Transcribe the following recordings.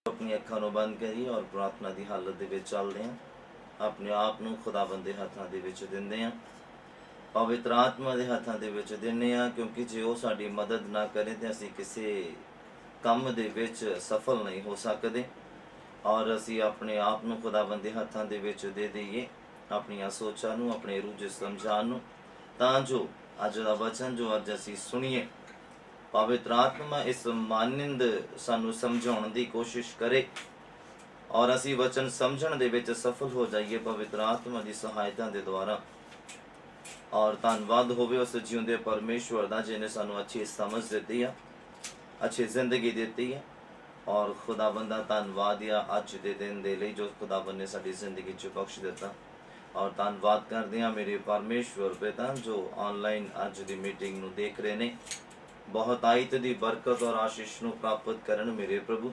अपनी अखां नूं बंद करिए और प्रार्थना की हालत दे विच चलदे हैं। अपने आप नूं खुदावंद दे हत्थां दे विच दिंदे हैं, पवित्र आत्मा दे हत्थां दे विच दिंदे हैं, क्योंकि जे वो साडी मदद ना करे तो असीं किसी काम दे विच सफल नहीं हो सकते। और असीं अपने आप नूं खुदावंद दे हत्थां दे विच दे दईए, अपणियां सोचां नूं, अपने रूझ समझां नूं, तां जो अज दा वचन जो अज असीं सुणीए, पवित्र आत्मा इस मानिंद सानू समझाउण दी कोशिश करे और असी वचन समझण दे विच सफल हो जाइए पवित्र आत्मा की सहायता के द्वारा। और धन्नवाद होवे उस जिउंदे परमेश्वर दा जिन्हें सानू अच्छी समझ दी है, अच्छी जिंदगी दी है। और खुदाबंद दा धन्नवाद या अज दे दिन दे लई जो खुदाबंद ने साडी जिंदगी च बख्श दिता। और धन्नवाद करदे हां मेरे परमेश्वर पिता जो ऑनलाइन अज दी मीटिंग नू देख रहे ने, बहुत आयत दी बरकत और आशीष नू प्राप्त करन मेरे प्रभु।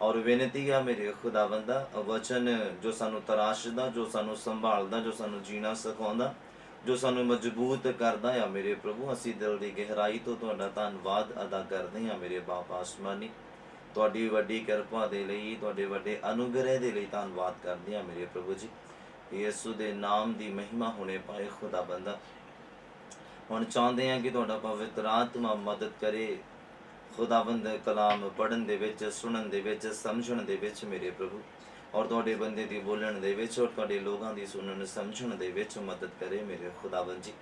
और बेनती है मेरे खुदावंदा, वचन जो सानू तराशदा, जो सानू संभालदा, जो सानू जीना सिखाउंदा, जो सानू मजबूत करदा है मेरे प्रभु, असी दिल की गहराई तो तुहाडा धन्नवाद अदा करदे हैं मेरे बाप आसमानी। तुहाडी वड्डी किरपा दे लई, तुहाडे वड्डे अनुग्रह दे लई धन्नवाद करदे हैं मेरे प्रभु जी। यीशु दे नाम दी महिमा होने पाए खुदाबंदा। हुण चाहुंदे हैं कि तुहाडा पवित्र आत्मा मदद करे खुदाबंद कलाम पढ़न दे विच, सुनन दे विच, समझण दे विच मेरे प्रभु। और तुहाडे बंदे दी बोलण दे विच और तुहाडे लोगां दी सुनन समझण दे विच मदद करे मेरे खुदाबंद जी।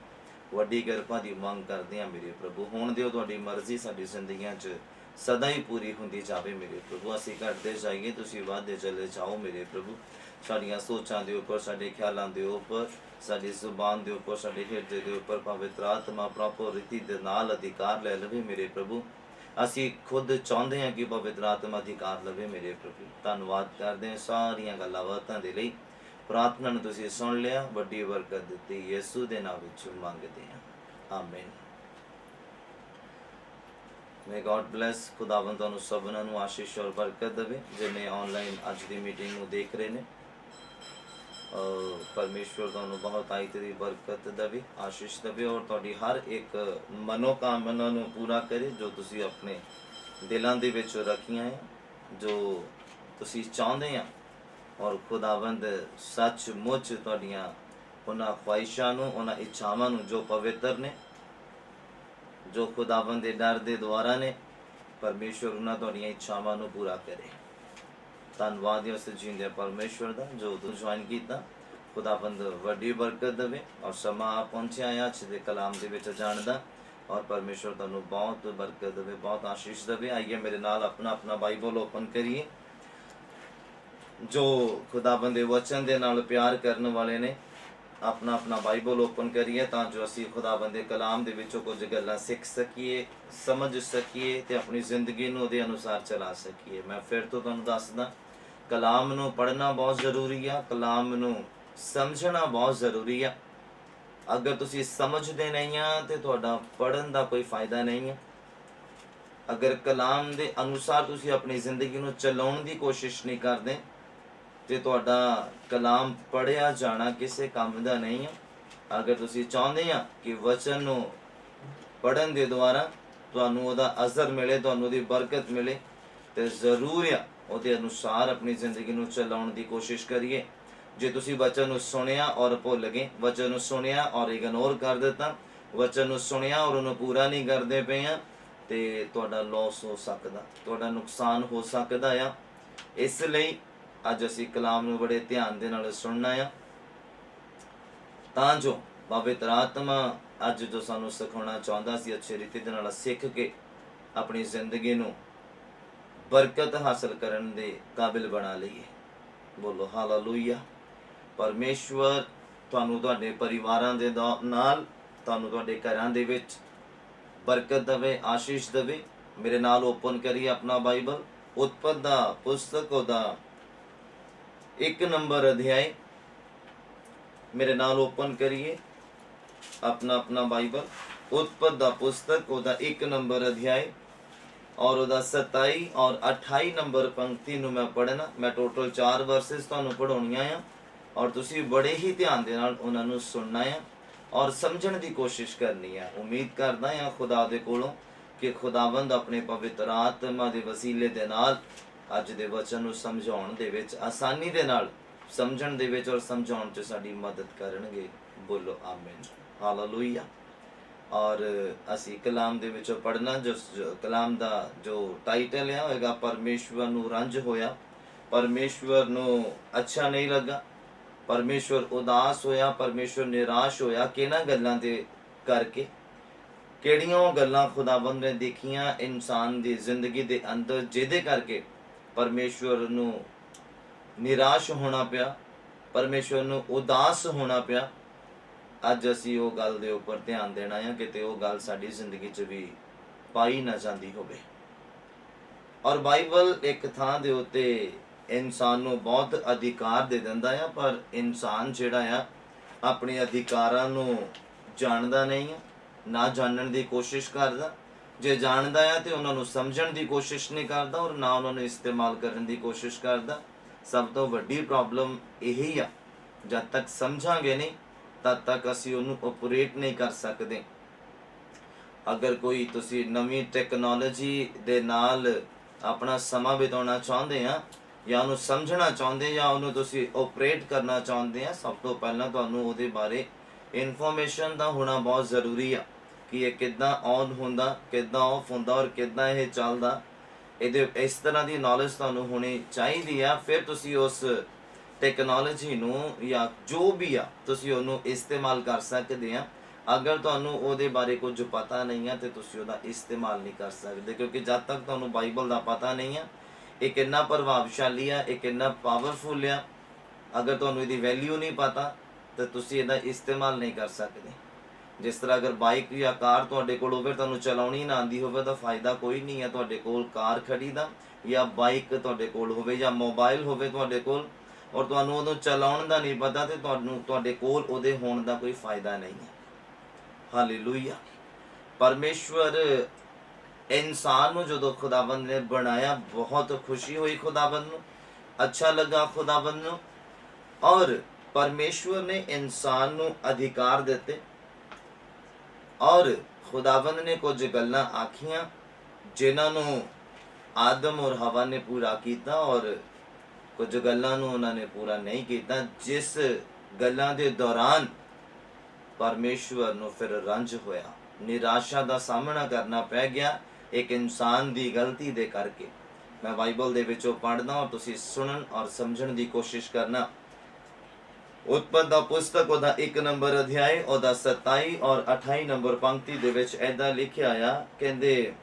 वड्डी किरपा दी मंग करदे हैं मेरे प्रभु। होण दिओ तुहाडी मर्जी साडी जिंदगियां च सदा ही पूरी हुंदी जावे मेरे प्रभु। असीं घटदे जाइए, तुसीं वधदे चले जाओ मेरे प्रभु। साडियां सोचां दे उपर, साडे ख्यालां दे उपर, साडी जुबान दे उपर, साडे हिरदे दे उपर पवित्र आत्मा प्रॉपर रीति दे नाल अधिकार लै लवे मेरे प्रभु। असीं खुद चाहुंदे हैं कि पवित्र आत्मा अधिकार लवे मेरे प्रभु। धन्नवाद करदे हैं सारियां गल्लां बातां दे लई। प्रार्थना नूं तुसीं सुण लिया, वड्डी बरकत दित्ती, यीशु दे नाम विच मंगदे हैं, आमीन। May God bless. खुदावंद तुहानूं सबनां नूं आशीष और बरकत देवे जिन्हें ऑनलाइन अज दी मीटिंग नूं देख रहे ने। परमेश्वर तुहानूं बहुत आयत दी बरकत देवे, आशीष देवे और तुहाडी हर एक मनोकामना नूं पूरा करे जो तुसीं अपने दिलां दे विच रखियां है, जो तुसीं चाहुंदे आ। और खुदावंद सचमुच तुहाडीआं उन्हां ख्वाहिशां नूं, उन्हां इच्छावां नूं जो पवित्र ने, जो खुदावंद दे डर दे द्वारा ने, परमेश्वर उन्हां तुहाडीआं इच्छावां नूं पूरा करे। धन्नवाद है उस जींदे परमेश्वर दा जो तू ज्वाइन कीता। खुदाबंद वड्डी बरकत देवे और समा आ पहुंचिया है अज दे कलाम दे विच जाण दा। और परमेश्वर तुहानूं बहुत बरकत देवे, बहुत आशीष देवे। आइए मेरे नाल अपना अपना बाइबल ओपन करिए। जो खुदाबंद दे वचन दे नाल प्यार करने वाले ने अपना अपना बाइबल ओपन करिए तां जो असीं खुदाबंद दे कलाम दे विचों कुछ गल्लां सीख सकीए, समझ सकीए ते अपनी जिंदगी नूं उहदे अनुसार चला सकीए। मैं फिर तो तुहानूं दसदा, कलाम नूं पढ़ना बहुत जरूरी है, कलाम नूं समझना बहुत जरूरी है। अगर तुसीं समझदे नहीं आ ते तुहाडा पढ़न दा कोई फायदा नहीं है। अगर कलाम दे अनुसार तुसीं अपनी जिंदगी नूं चलाउण दी कोशिश नहीं करदे ते तुहाडा कलाम पढ़िया जाना किसी काम दा नहीं है। अगर तुसीं चाहुंदे आ कि वचन नूं पढ़न दे द्वारा तुहानूं उहदा असर मिले, तुहानूं उहदी बरकत मिले, ते जरूर आ उहदे अनुसार अपनी जिंदगी नूं चलाउण दी कोशिश करिए। जे तुसीं वचन नूं सुणिया और भुल गए, वचन नूं सुणिया और इग्नोर कर दिता, वचन नूं सुणिया और उहनूं पूरा नहीं करदे पए आ, ते तुहाडा लॉस हो सकदा, तुहाडा नुकसान हो सकदा आ। इसलिए अज असीं कलाम नूं बड़े ध्यान दे नाल सुणना आ तां जो पवित्र आत्मा अज जो सानूं सिखाउणा चाहुंदा सी अच्छी रीति दे नाल सीख के अपनी जिंदगी नूं बरकत हासिल करन दे काबिल बना लईए। बोलो हालेलुया। परमेश्वर तुहानूं तुहाडे परिवारां दे नाल, तुहानूं तुहाडे घरां दे विच बरकत देवे, आशीष देवे। मेरे नाल ओपन करिए अपना बाइबल, उत्पत्ति दा पुस्तक ओहदा 1 नंबर अध्याय। मेरे नाल ओपन करिए अपना अपना बाइबल, उत्पत्ति दा पुस्तक ओहदा 1 नंबर अध्याय और ओहदा 27 और 28 नंबर पंक्ति नूं मैं पढ़ना। मैं टोटल 4 वर्सेस तुहानूं पढ़ाउणीआं आ और तुसीं बड़े ही ध्यान दे नाल उहनां नूं सुणना है और समझण दी कोशिश करनी है। उम्मीद करदा हां खुदा दे कोलों कि खुदावंद अपने पवित्र आत्मा के वसीले दे नाल अज दे वचन नूं समझाउण दे विच आसानी दे नाल समझण दे विच और समझाउण च साडी मदद करनगे। बोलो आमीन, हालेलुया। और असी कलाम दे विचों पढ़ना, जो कलाम दा जो टाइटल है होएगा परमेश्वर नूं रंज होया। परमेश्वर नूं अच्छा नहीं लगा, परमेश्वर उदास होया, परमेश्वर निराश होया किहनां गल्लां दे करके। किहड़ियां ओह गल्लां खुदावंद ने देखियां इंसान दी जिंदगी दे अंदर जिहदे करके परमेश्वर नूं निराश होना पिया, परमेश्वर नूं उदास होना पिया। अज असी वो गल दे उपर ध्यान देना है कि वो गल साडी जिंदगी च भी पाई ना जाती होवे। और बाइबल एक थां दे उत्ते इंसान नूं बहुत अधिकार दे दिंदा है, पर इंसान जिहड़ा आ अपने अधिकारां नूं जाणदा नहीं है, ना जानण दी कोशिश करदा। जे जाणदा है तो उन्हां नूं समझण दी कोशिश नहीं करदा और ना उन्हां नूं इस्तेमाल करन दी कोशिश करदा। सब तो वड्डी प्रॉब्लम यही आ, जद तक समझांगे नहीं तद तक असी उन्हें ऑपरेट नहीं कर सकते। अगर कोई तुसी नवी टैक्नोलॉजी दे नाल अपना समा बिताना चाहते हैं या उन्हें समझना चाहते हैं या उन्हें तुसी ऑपरेट करना चाहते हैं, सब तो पहला तुहानूं उहदे बारे इन्फॉर्मेशन दा होना बहुत ज़रूरी है कि ये किद्दां ऑन होंदा, किद्दां ऑफ होंदा और किद्दां ये चलदा। इहदे इस तरह की नॉलेज तुहानूं होनी चाहिए आ, फिर तुसी उस टैक्नोलॉजी नूं या जो भी आ तुसी उहनूं इस्तेमाल कर सकते हैं। अगर तुहानूं उहदे बारे कुछ पता नहीं है तो तुसी उहदा इस्तेमाल नहीं कर सकते, क्योंकि जब तक तुहानूं बाइबल दा पता नहीं है ये कितना प्रभावशाली है, ये कितना पावरफुल है, अगर तुहानूं इहदी वैल्यू नहीं पता तो तुसी इहदा इस्तेमाल नहीं कर सकते। जिस तरह अगर बाइक या कार तुहाडे कोल होवे तुहानूं चलाउणी ना आंदी होवे तो फायदा कोई नहीं है तुहाडे कोल कार खड़ी दा, या बाइक तुहाडे कोल होवे या मोबाइल होवे तुहाडे कोल और तुहानूं उहनूं चलाउण दा नहीं पता तो तुहानूं तुहाडे कोल उहदे होण दा कोई फायदा नहीं है। हालेलुया। परमेश्वर इंसान नूं जदों खुदावंद ने बनाया बहुत खुशी हुई, खुदावंद नूं अच्छा लगा खुदावंद नूं, और परमेश्वर ने इंसान नूं अधिकार दिते और खुदावंद ने कुछ गल्लां आखियां जिन्हां नूं आदम और हवा ने पूरा किया और कुछ गल्लां नूं उन्हां ने पूरा नहीं किया, जिस गल्लां दे दौरान परमेश्वर नूं फिर रंज होया, निराशा दा सामना करना पै गया एक इंसान दी गलती दे करके। मैं बाइबल दे विचों पढ़दा और तुसीं सुनन और समझण दी कोशिश करना। उत्पत्ति दा पुस्तक ओदा 1 नंबर अध्याय ओदा 27 और 28 नंबर पंक्ति दे विच ऐदा लिखिया आ, कहंदे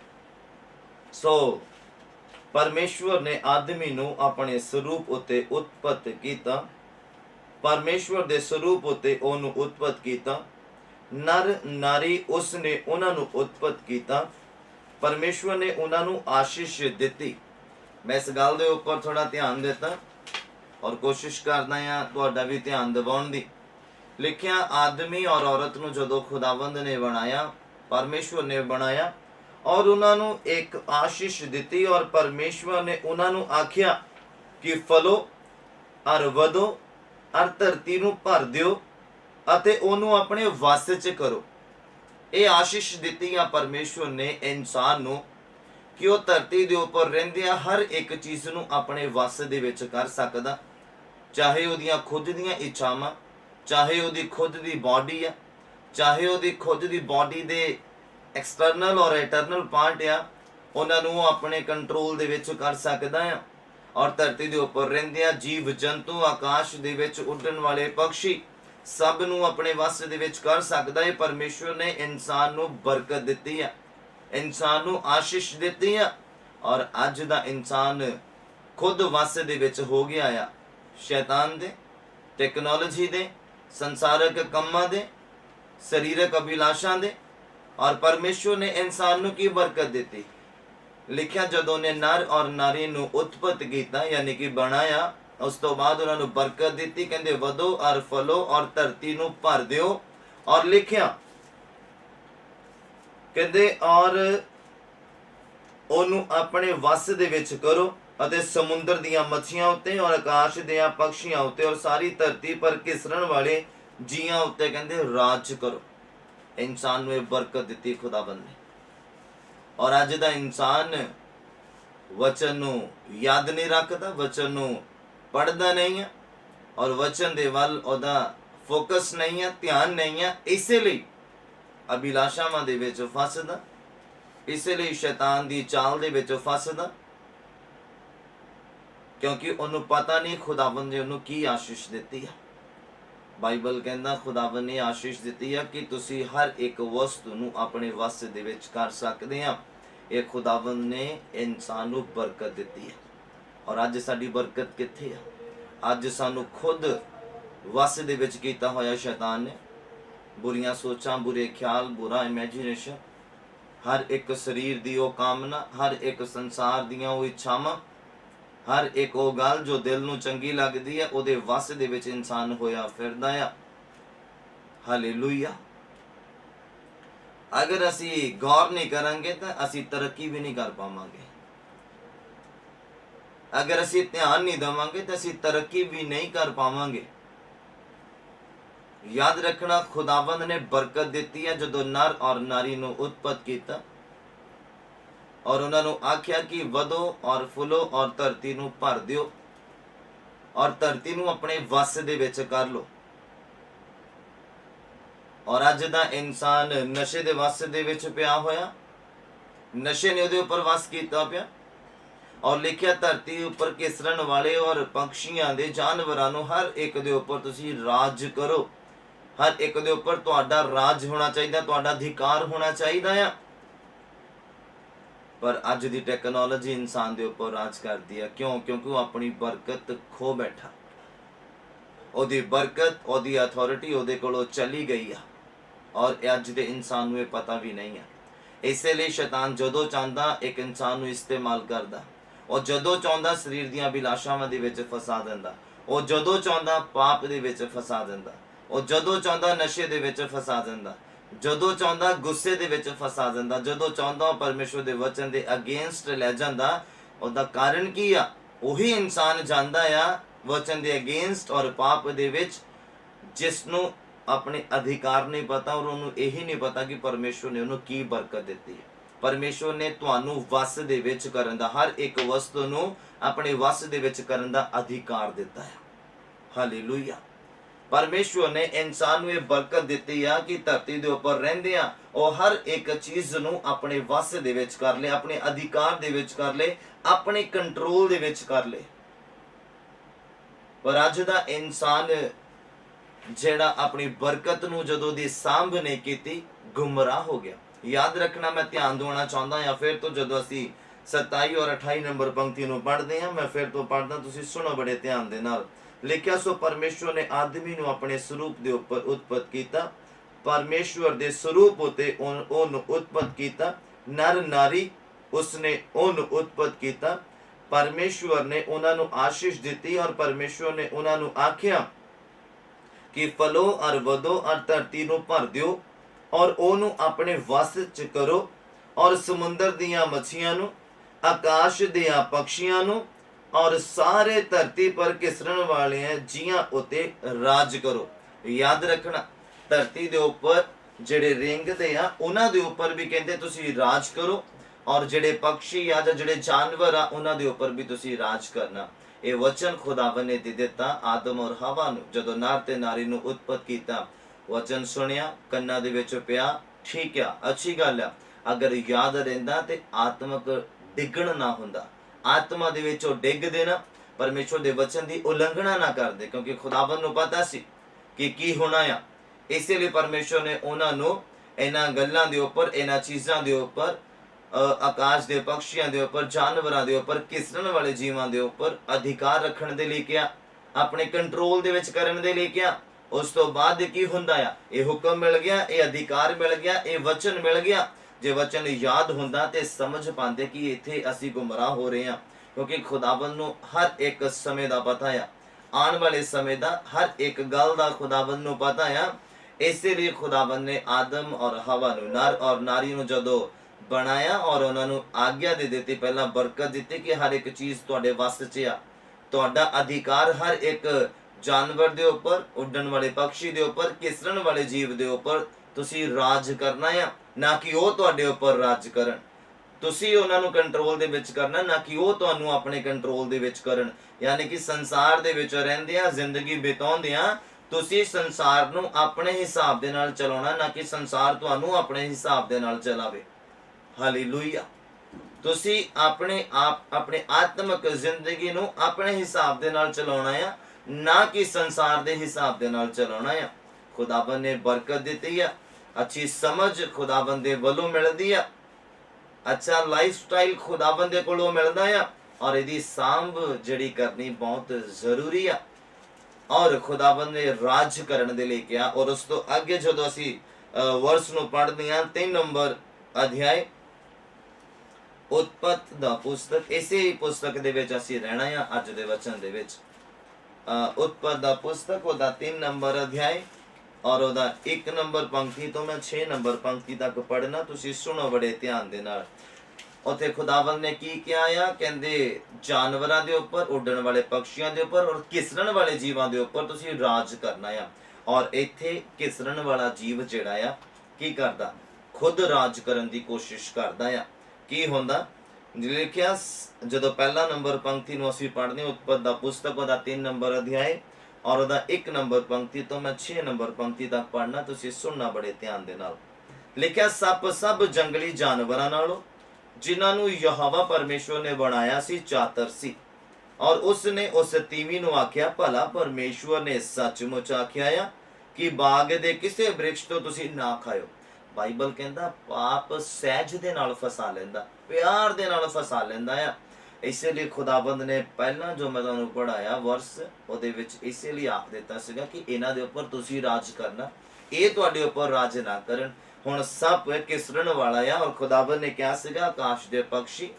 सो परमेश्वर ने आदमी नूं अपने स्वरूप उत्ते उत्पत्त कीता, परमेश्वर दे स्वरूप उत्ते ओनू उत्पत्त कीता, नर नारी उसने उन्हां नूं उत्पत्त कीता, परमेश्वर ने उन्हां नूं आशीष दिती। मैं इस गल दे उपर थोड़ा ध्यान देता और कोशिश करदा हां तुहाडा भी ध्यान दिवाउण दी। लिखिया आदमी और औरत नूं जदों खुदावंद ने बनाया, परमेश्वर ने बनाया और उन्हां नूं एक आशीष दिती और परमेश्वर ने उन्हां नूं आखिया कि फलो और वधो और धरती नूं भर दिओ अते ओनू अपने वस च करो। ये आशीष दिती आ परमेश्वर ने इंसान नूं कि वह धरती दे उपर रहिंदियां हर एक चीज़ नूं अपने वस दे विच कर सकदा, चाहे उहदियां खुद दियां इच्छावां, चाहे उहदी खुद दी बॉडी आ, चाहे उहदी खुद दी बॉडी दे एक्सटर्नल और इंटरनल पार्ट आ, उन्हां नूं अपने कंट्रोल दे विच कर सकदा आ। और धरती दे उपर रहिंदियां जीव जंतु, आकाश दे विच उड़न वाले पक्षी, सब नूं अपने वस दे विच कर सकदा है। परमेश्वर ने इंसान नूं बरकत दिती है, इंसान नूं आशीष दिती है और अज दा इंसान खुद वस दे विच हो गया आ शैतान दे, टैक्नोलॉजी दे, संसारक कम्मां दे, शरीरक अभिलाषां दे। और परमेश्वर ने इंसान नूं की बरकत दिती, लिखिया जदों ने नर और नारी नूं उत्पत्त कीता यानी कि बनाया, उस तो बाद उन्हां नूं बरकत दिती, कहंदे वधो और फलो और धरती नूं भर दिओ। और लिखिया कहंदे और ओनू अपने वस दे विच करो अते समुंदर दियां मछियां उत्ते और आकाश दियां पक्षियां उत्ते और सारी धरती पर घिसरण वाले जियां उत्ते कहंदे राज करो। इंसान नूं बरकत दिती खुदाबंद ने। और अज दा इंसान वचन नूं याद नहीं रखता, वचन नूं पढ़दा नहीं है और वचन दे वल ओदा फोकस नहीं है, ध्यान नहीं है। इसलिए अभिलाषावां दे विच फसदा, इसलिए शैतान दी चाल दे विच फसदा, क्योंकि उन्होंने पता नहीं खुदावंद ने उन्होंने की आशीष दी है। बाइबल कहता खुदावंद ने आशीष दी है कि तुसी हर एक वस्तु नूं अपने वस दे विच कर सकते हैं। ये खुदावंद ने इंसान नूं बरकत दी है। और अज साडी बरकत कित्थे है? अज सानू खुद वस दे विच कीता होया शैतान ने। बुरियां सोचां, बुरे ख्याल, बुरा इमेजिनेशन, हर एक शरीर दी ओ कामना, हर एक संसार दियां ओ इच्छावां, हर एक वो गल जो दिल नूं चंगी लगदी है उहदे वस दे विच इंसान होया फिरदा है। हालेलुया। अगर असी गौर नहीं करांगे तो असी तरक्की भी नहीं कर पावांगे। अगर असी ध्यान नहीं देवांगे तो असी तरक्की भी नहीं कर पावांगे। याद रखना, खुदावंद ने बरकत दी है जदों नर और नारी नूं उत्पत कीता और उन्होंने आख्या कि वधो और फुलो और धरती नूं भर दियो और धरती नूं अपने वस दे विच कर लो। और अज दा इंसान नशे दे वस दे विच पिया होया, नशे ने उहदे उपर वस कीता पिया। और लिखिया धरती उपर किसरन वाले और पंछियां दे जानवरां नूं हर एक दे उपर तुसीं राज करो। हर एक दे उपर तुहाडा राज होना चाहिए, तुहाडा अधिकार होना चाहिए। पर अज दी टेक्नोलॉजी इंसान दे उपर राज करती है। क्यों? क्योंकि वो अपनी बरकत खो बैठा। ओदी बरकत, ओदी अथॉरिटी ओदे कोलों चली गई है और अज दे इंसान नूं पता भी नहीं है। इसलिए शैतान जदों चाहता एक इंसान नूं इस्तेमाल करदा, और जदों चाहता शरीर दीआं अभिलाषावां दे विच फसा दिंदा, और जदों चाहता पाप दे विच फसा दिंदा, और जदों चाहता नशे दे विच फसा दिंदा, जदों चाहता गुस्से दे विच फसा दिंदा, जदों चाहता परमेश्वर दे वचन दे अगेंस्ट लै जांदा। उहदा कारण की आ? उही इंसान जांदा आ वचन दे अगेंस्ट और पाप दे विच, जिसनों अपने अधिकार नहीं पता और उन्होंने यही नहीं पता कि परमेश्वर ने उन्होंने की बरकत दी है। परमेश्वर ने तुहानू वस दे विच करन दा, हर एक वस्तु नूं अपने वस दे विच करन दा अधिकार दिता है। हालेलुया। परमेश्वर ने इंसान नूं बरकत दी है कि धरती दे उपर रहिंदे आ और हर एक चीज नूं अपने वस दे विच कर ले, अपने अधिकार दे विच कर ले, अपने कंट्रोल दे विच कर ले। पर अज दा इंसान जेड़ा अपनी बरकत नूं जदों दी सांभ नहीं कीती, गुमराह हो गया। याद रखना, मैं ध्यान देना चाहता या फिर तो जदों असीं 27 और 28 नंबर पंक्ति नूं पढ़दे हां, मैं फिर तो पढ़दा, तुसीं सुनो बड़े ध्यान दे नाल। लिखिया, सो परमेश्वर ने आदमी नूं अपने स्वरूप दे उपर उत्पत कीता, परमेश्वर दे स्वरूप उते ओनू उत्पत कीता, नर नारी उसने ओनू उत्पत कीता। परमेश्वर ने उन्हां नूं आशीष दिती और परमेश्वर ने उन्हां नूं आख्या कि फलो और वधो और धरती नूं भर दियो और ओनू अपने वस च करो और समुंदर दियां मछियां नूं, आकाश दियां पक्षियां नूं और सारे धरती पर किसरन वाले जियां उते राज करो। याद रखना, धरती दे उपर जेड़े रेंगदे आ उन्हां दे उपर भी कहंदे तुसीं राज करो, और जेड़े पक्षी आ जां जेड़े जानवर आ उन्हां दे उपर भी तुसीं राज करना। ये वचन खुदावन ने दे दिता आदम और हवा नूं जदों नर ते नारी नूं उत्पत कीता। वचन सुनिया, कन्ना दे विच पिया, ठीक आ, अच्छी गल आ। अगर याद रहिंदा ते आत्मक डिगण ना हुंदा, आत्मा दे विच डिग देना, परमेश्वर दे वचन दी उलंघना ना करदे, क्योंकि खुदावन नूं पता सी कि की होना आ। इसलिए परमेश्वर ने उन्हां नूं इन्हां गल्लां दे उपर, इन्हां चीज़ां दे उपर, आकाश दे पक्षियां दे उपर, जानवरां दे उपर, किसरन वाले जीवां दे उपर अधिकार रखण दे लई किया, अपने कंट्रोल दे विच करन दे लई किया। उस तो बाद की हुंदा आ? ये हुक्म मिल गया, ये अधिकार मिल गया, ये वचन मिल गया। जे वचन याद हुंदा ते समझ पांदे कि इत्थे असीं गुमराह हो रहे हां, क्योंकि खुदावन नूं हर एक समय दा पता आ, आने वाले समय दा हर एक गल दा खुदावन नूं पता आ। इसलिए खुदावन ने आदम और हवा नूं, नर और नारी नूं जदों बनाया और उन्हां नूं आग्ञा दे दित्ती, पहला बरकत दित्ती कि हर एक चीज तुहाडे वस च आ, तुहाडा अधिकार हर एक जानवर दे उपर, उड्डण वाले पक्षी दे उपर, किसरन वाले जीव दे उपर तुसीं राज करना है, ना कि वो तुहाडे उपर राज करन। ਤੁਸੀਂ ਉਹਨਾਂ ਨੂੰ ਕੰਟਰੋਲ ਦੇ ਵਿੱਚ ਕਰਨਾ, ਨਾ ਕਿ ਉਹ ਤੁਹਾਨੂੰ ਆਪਣੇ ਕੰਟਰੋਲ ਦੇ ਵਿੱਚ ਕਰਨ। ਯਾਨੀ ਕਿ ਸੰਸਾਰ ਦੇ ਵਿੱਚ ਰਹਿੰਦਿਆਂ, ਜ਼ਿੰਦਗੀ ਬਿਤਾਉਂਦਿਆਂ ਤੁਸੀਂ ਸੰਸਾਰ ਨੂੰ ਆਪਣੇ ਹਿਸਾਬ ਦੇ ਨਾਲ ਚਲਾਉਣਾ, ਨਾ ਕਿ ਸੰਸਾਰ ਤੁਹਾਨੂੰ ਆਪਣੇ ਹਿਸਾਬ ਦੇ ਨਾਲ ਚਲਾਵੇ। ਹਾਲੇਲੂਇਆ। ਤੁਸੀਂ ਆਪਣੇ ਆਤਮਿਕ ਜ਼ਿੰਦਗੀ ਨੂੰ ਆਪਣੇ ਹਿਸਾਬ ਦੇ ਨਾਲ ਚਲਾਉਣਾ ਆ, ਨਾ ਕਿ ਸੰਸਾਰ ਦੇ ਹਿਸਾਬ ਦੇ ਨਾਲ ਚਲਾਉਣਾ ਆ। ਖੁਦਾਵੰਦ ਨੇ ਬਰਕਤ ਦਿੱਤੀ ਆ, ਅੱਛੀ ਸਮਝ ਖੁਦਾਵੰਦ ਦੇ ਵੱਲੋਂ ਮਿਲਦੀ ਆ, ਅੱਛਾ ਲਾਈਫ ਸਟਾਈਲ ਖੁਦਾਵੰਦ ਦੇ ਕੋਲੋਂ ਮਿਲਦਾ ਆ, ਔਰ ਇਹਦੀ ਸਾਂਭ ਜਿਹੜੀ ਕਰਨੀ ਬਹੁਤ ਜ਼ਰੂਰੀ ਆ। ਔਰ ਖੁਦਾਵੰਦ ਨੇ ਰਾਜ ਕਰਨ ਦੇ ਲਈ ਕਿਹਾ। ਔਰ ਉਸ ਤੋਂ ਅੱਗੇ ਜਦੋਂ ਅਸੀਂ ਵਰਸ ਨੂੰ ਪੜ੍ਹਦੇ ਹਾਂ, 3 ਨੰਬਰ ਅਧਿਆਇ ਉਤਪਤ ਦਾ ਪੁਸਤਕ, ਇਸੇ ਹੀ ਪੁਸਤਕ ਦੇ ਵਿੱਚ ਅਸੀਂ ਰਹਿਣਾ ਆ ਅੱਜ ਦੇ ਵਚਨ ਦੇ ਵਿੱਚ। ਉਤਪਤ ਦਾ ਪੁਸਤਕ, ਉਹਦਾ 3 ਨੰਬਰ ਅਧਿਆਇ ਔਰ ਉਹਦਾ 1 ਨੰਬਰ ਪੰਕਤੀ ਤੋਂ ਮੈਂ 6 ਨੰਬਰ ਪੰਕਤੀ ਤੱਕ ਪੜ੍ਹਨਾ, ਤੁਸੀਂ ਸੁਣੋ ਬੜੇ ਧਿਆਨ ਦੇ ਨਾਲ। ਉੱਥੇ ਖੁਦਾਵੰਦ ਨੇ ਕੀ ਕਿਹਾ ਆ? ਕਹਿੰਦੇ ਜਾਨਵਰਾਂ ਦੇ ਉੱਪਰ, ਉੱਡਣ ਵਾਲੇ ਪੰਛੀਆਂ ਦੇ ਉੱਪਰ ਔਰ ਕਿਸਰਨ ਵਾਲੇ ਜੀਵਾਂ ਦੇ ਉੱਪਰ ਤੁਸੀਂ ਰਾਜ ਕਰਨਾ ਆ। ਔਰ ਇੱਥੇ ਕਿਸਰਨ ਵਾਲਾ ਜੀਵ ਜਿਹੜਾ ਆ ਕੀ ਕਰਦਾ? ਖੁਦ ਰਾਜ ਕਰਨ ਦੀ ਕੋਸ਼ਿਸ਼ ਕਰਦਾ ਆ। ਕੀ ਹੁੰਦਾ? ਲਿਖਿਆ ਜਦੋਂ ਪਹਿਲਾ ਨੰਬਰ ਪੰਕਤੀ ਨੂੰ ਅਸੀਂ ਪੜ੍ਹਦੇ ਹਾਂ, ਉਤਪਤ ਦਾ ਪੁਸਤਕ, ਉਹਦਾ 3 ਨੰਬਰ ਅਧਿਆਇ ਔਰ ਉਹਦਾ 1 ਨੰਬਰ ਪੰਕਤੀ ਤੋਂ ਮੈਂ 6 ਨੰਬਰ ਪੰਕਤੀ ਤੱਕ ਪੜ੍ਹਨਾ, ਤੁਸੀਂ ਸੁਣਨਾ ਬੜੇ ਧਿਆਨ ਦੇ ਨਾਲ। ਲਿਖਿਆ ਸੱਪ ਸਭ ਜੰਗਲੀ ਜਾਨਵਰਾਂ ਨਾਲੋਂ ਜਿਨ੍ਹਾਂ ਨੂੰ ਯਹੋਵਾ ਪਰਮੇਸ਼ਵਰ ਨੇ ਬਣਾਇਆ ਸੀ ਚਾਤਰ ਸੀ। ਔਰ ਉਸਨੇ ਉਸ ਤੀਵੀਂ ਨੂੰ ਆਖਿਆ, ਭਲਾ ਪਰਮੇਸ਼ਵਰ ਨੇ ਸੱਚਮੁੱਚ ਆਖਿਆ ਆ ਕਿ ਬਾਗ ਦੇ ਕਿਸੇ ਬ੍ਰਿਕਸ਼ ਤੋਂ ਤੁਸੀਂ ਨਾ ਖਾਇਓ। ਬਾਈਬਲ ਕਹਿੰਦਾ ਪਾਪ ਸਹਿਜ ਦੇ ਨਾਲ ਫਸਾ ਲੈਂਦਾ, ਪਿਆਰ ਦੇ ਨਾਲ ਫਸਾ ਲੈਂਦਾ ਆ। ਇਸੇ ਲਈ ਖੁਦਾਵੰਦ ਨੇ ਪਹਿਲਾਂ ਜੋ ਮੈਂ ਤੁਹਾਨੂੰ ਪੜ੍ਹਾਇਆ ਵਰਸ, ਉਹਦੇ ਵਿੱਚ ਇਸੇ ਲਈ ਆਖ ਦਿੱਤਾ ਸੀਗਾ ਕਿ ਇਹਨਾਂ ਦੇ ਉੱਪਰ ਤੁਸੀਂ ਰਾਜ ਕਰਨਾ, ਇਹ ਤੁਹਾਡੇ ਉੱਪਰ ਰਾਜ ਨਾ ਕਰਨ। ਹੁਣ ਸੱਪ ਕਿਸਰਨ ਵਾਲਾ ਆ, ਔਰ ਖੁਦਾਵੰਦ ਨੇ ਕਿਹਾ ਸੀਗਾ ਆਕਾਸ਼ ਦੇ ਪੰਛੀ,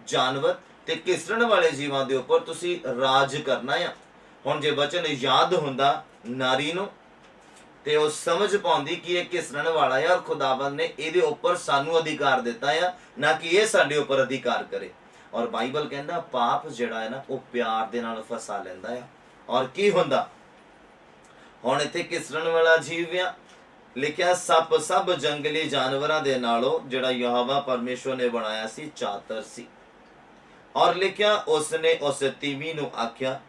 ਜਾਨਵਰ ਤੇ ਕਿਸਰਨ ਵਾਲੇ ਜੀਵਾਂ ਦੇ ਉੱਪਰ ਤੁਸੀਂ ਰਾਜ ਕਰਨਾ ਆ। ਹੁਣ ਜੇ ਵਚਨ ਯਾਦ ਹੁੰਦਾ ਨਾਰੀ ਨੂੰ ਤੇ ਉਹ ਸਮਝ ਪਾਉਂਦੀ ਕਿ ਇਹ ਕਿਸਰਨ ਵਾਲਾ ਆ, ਔਰ ਖੁਦਾਵੰਦ ਨੇ ਇਹਦੇ ਉੱਪਰ ਸਾਨੂੰ ਅਧਿਕਾਰ ਦਿੱਤਾ ਆ, ਨਾ ਕਿ ਇਹ ਸਾਡੇ ਉੱਪਰ ਅਧਿਕਾਰ ਕਰੇ। ਔਰ ਬਾਈਬਲ ਕਹਿੰਦਾ ਪਾਪ ਜਿਹੜਾ ਹੈ ਨਾ, ਉਹ ਪਿਆਰ ਦੇ ਨਾਲ ਫਸਾ ਲੈਂਦਾ ਆ। ਔਰ ਕੀ ਹੁੰਦਾ? ਹੁਣ ਇੱਥੇ ਕਿਸਰਨ ਵਾਲਾ ਜੀਵ ਆ, ਲਿਖਿਆ ਸੱਪ ਸਭ ਜੰਗਲੀ ਜਾਨਵਰਾਂ ਦੇ ਨਾਲੋਂ ਜਿਹੜਾ ਯਹੋਵਾ ਪਰਮੇਸ਼ਵਰ ਨੇ ਬਣਾਇਆ ਸੀ ਚਾਤਰ ਸੀ। ਔਰ ਲਿਖਿਆ ਉਸਨੇ ਉਸ ਤੀਵੀਂ ਨੂੰ ਆਖਿਆ,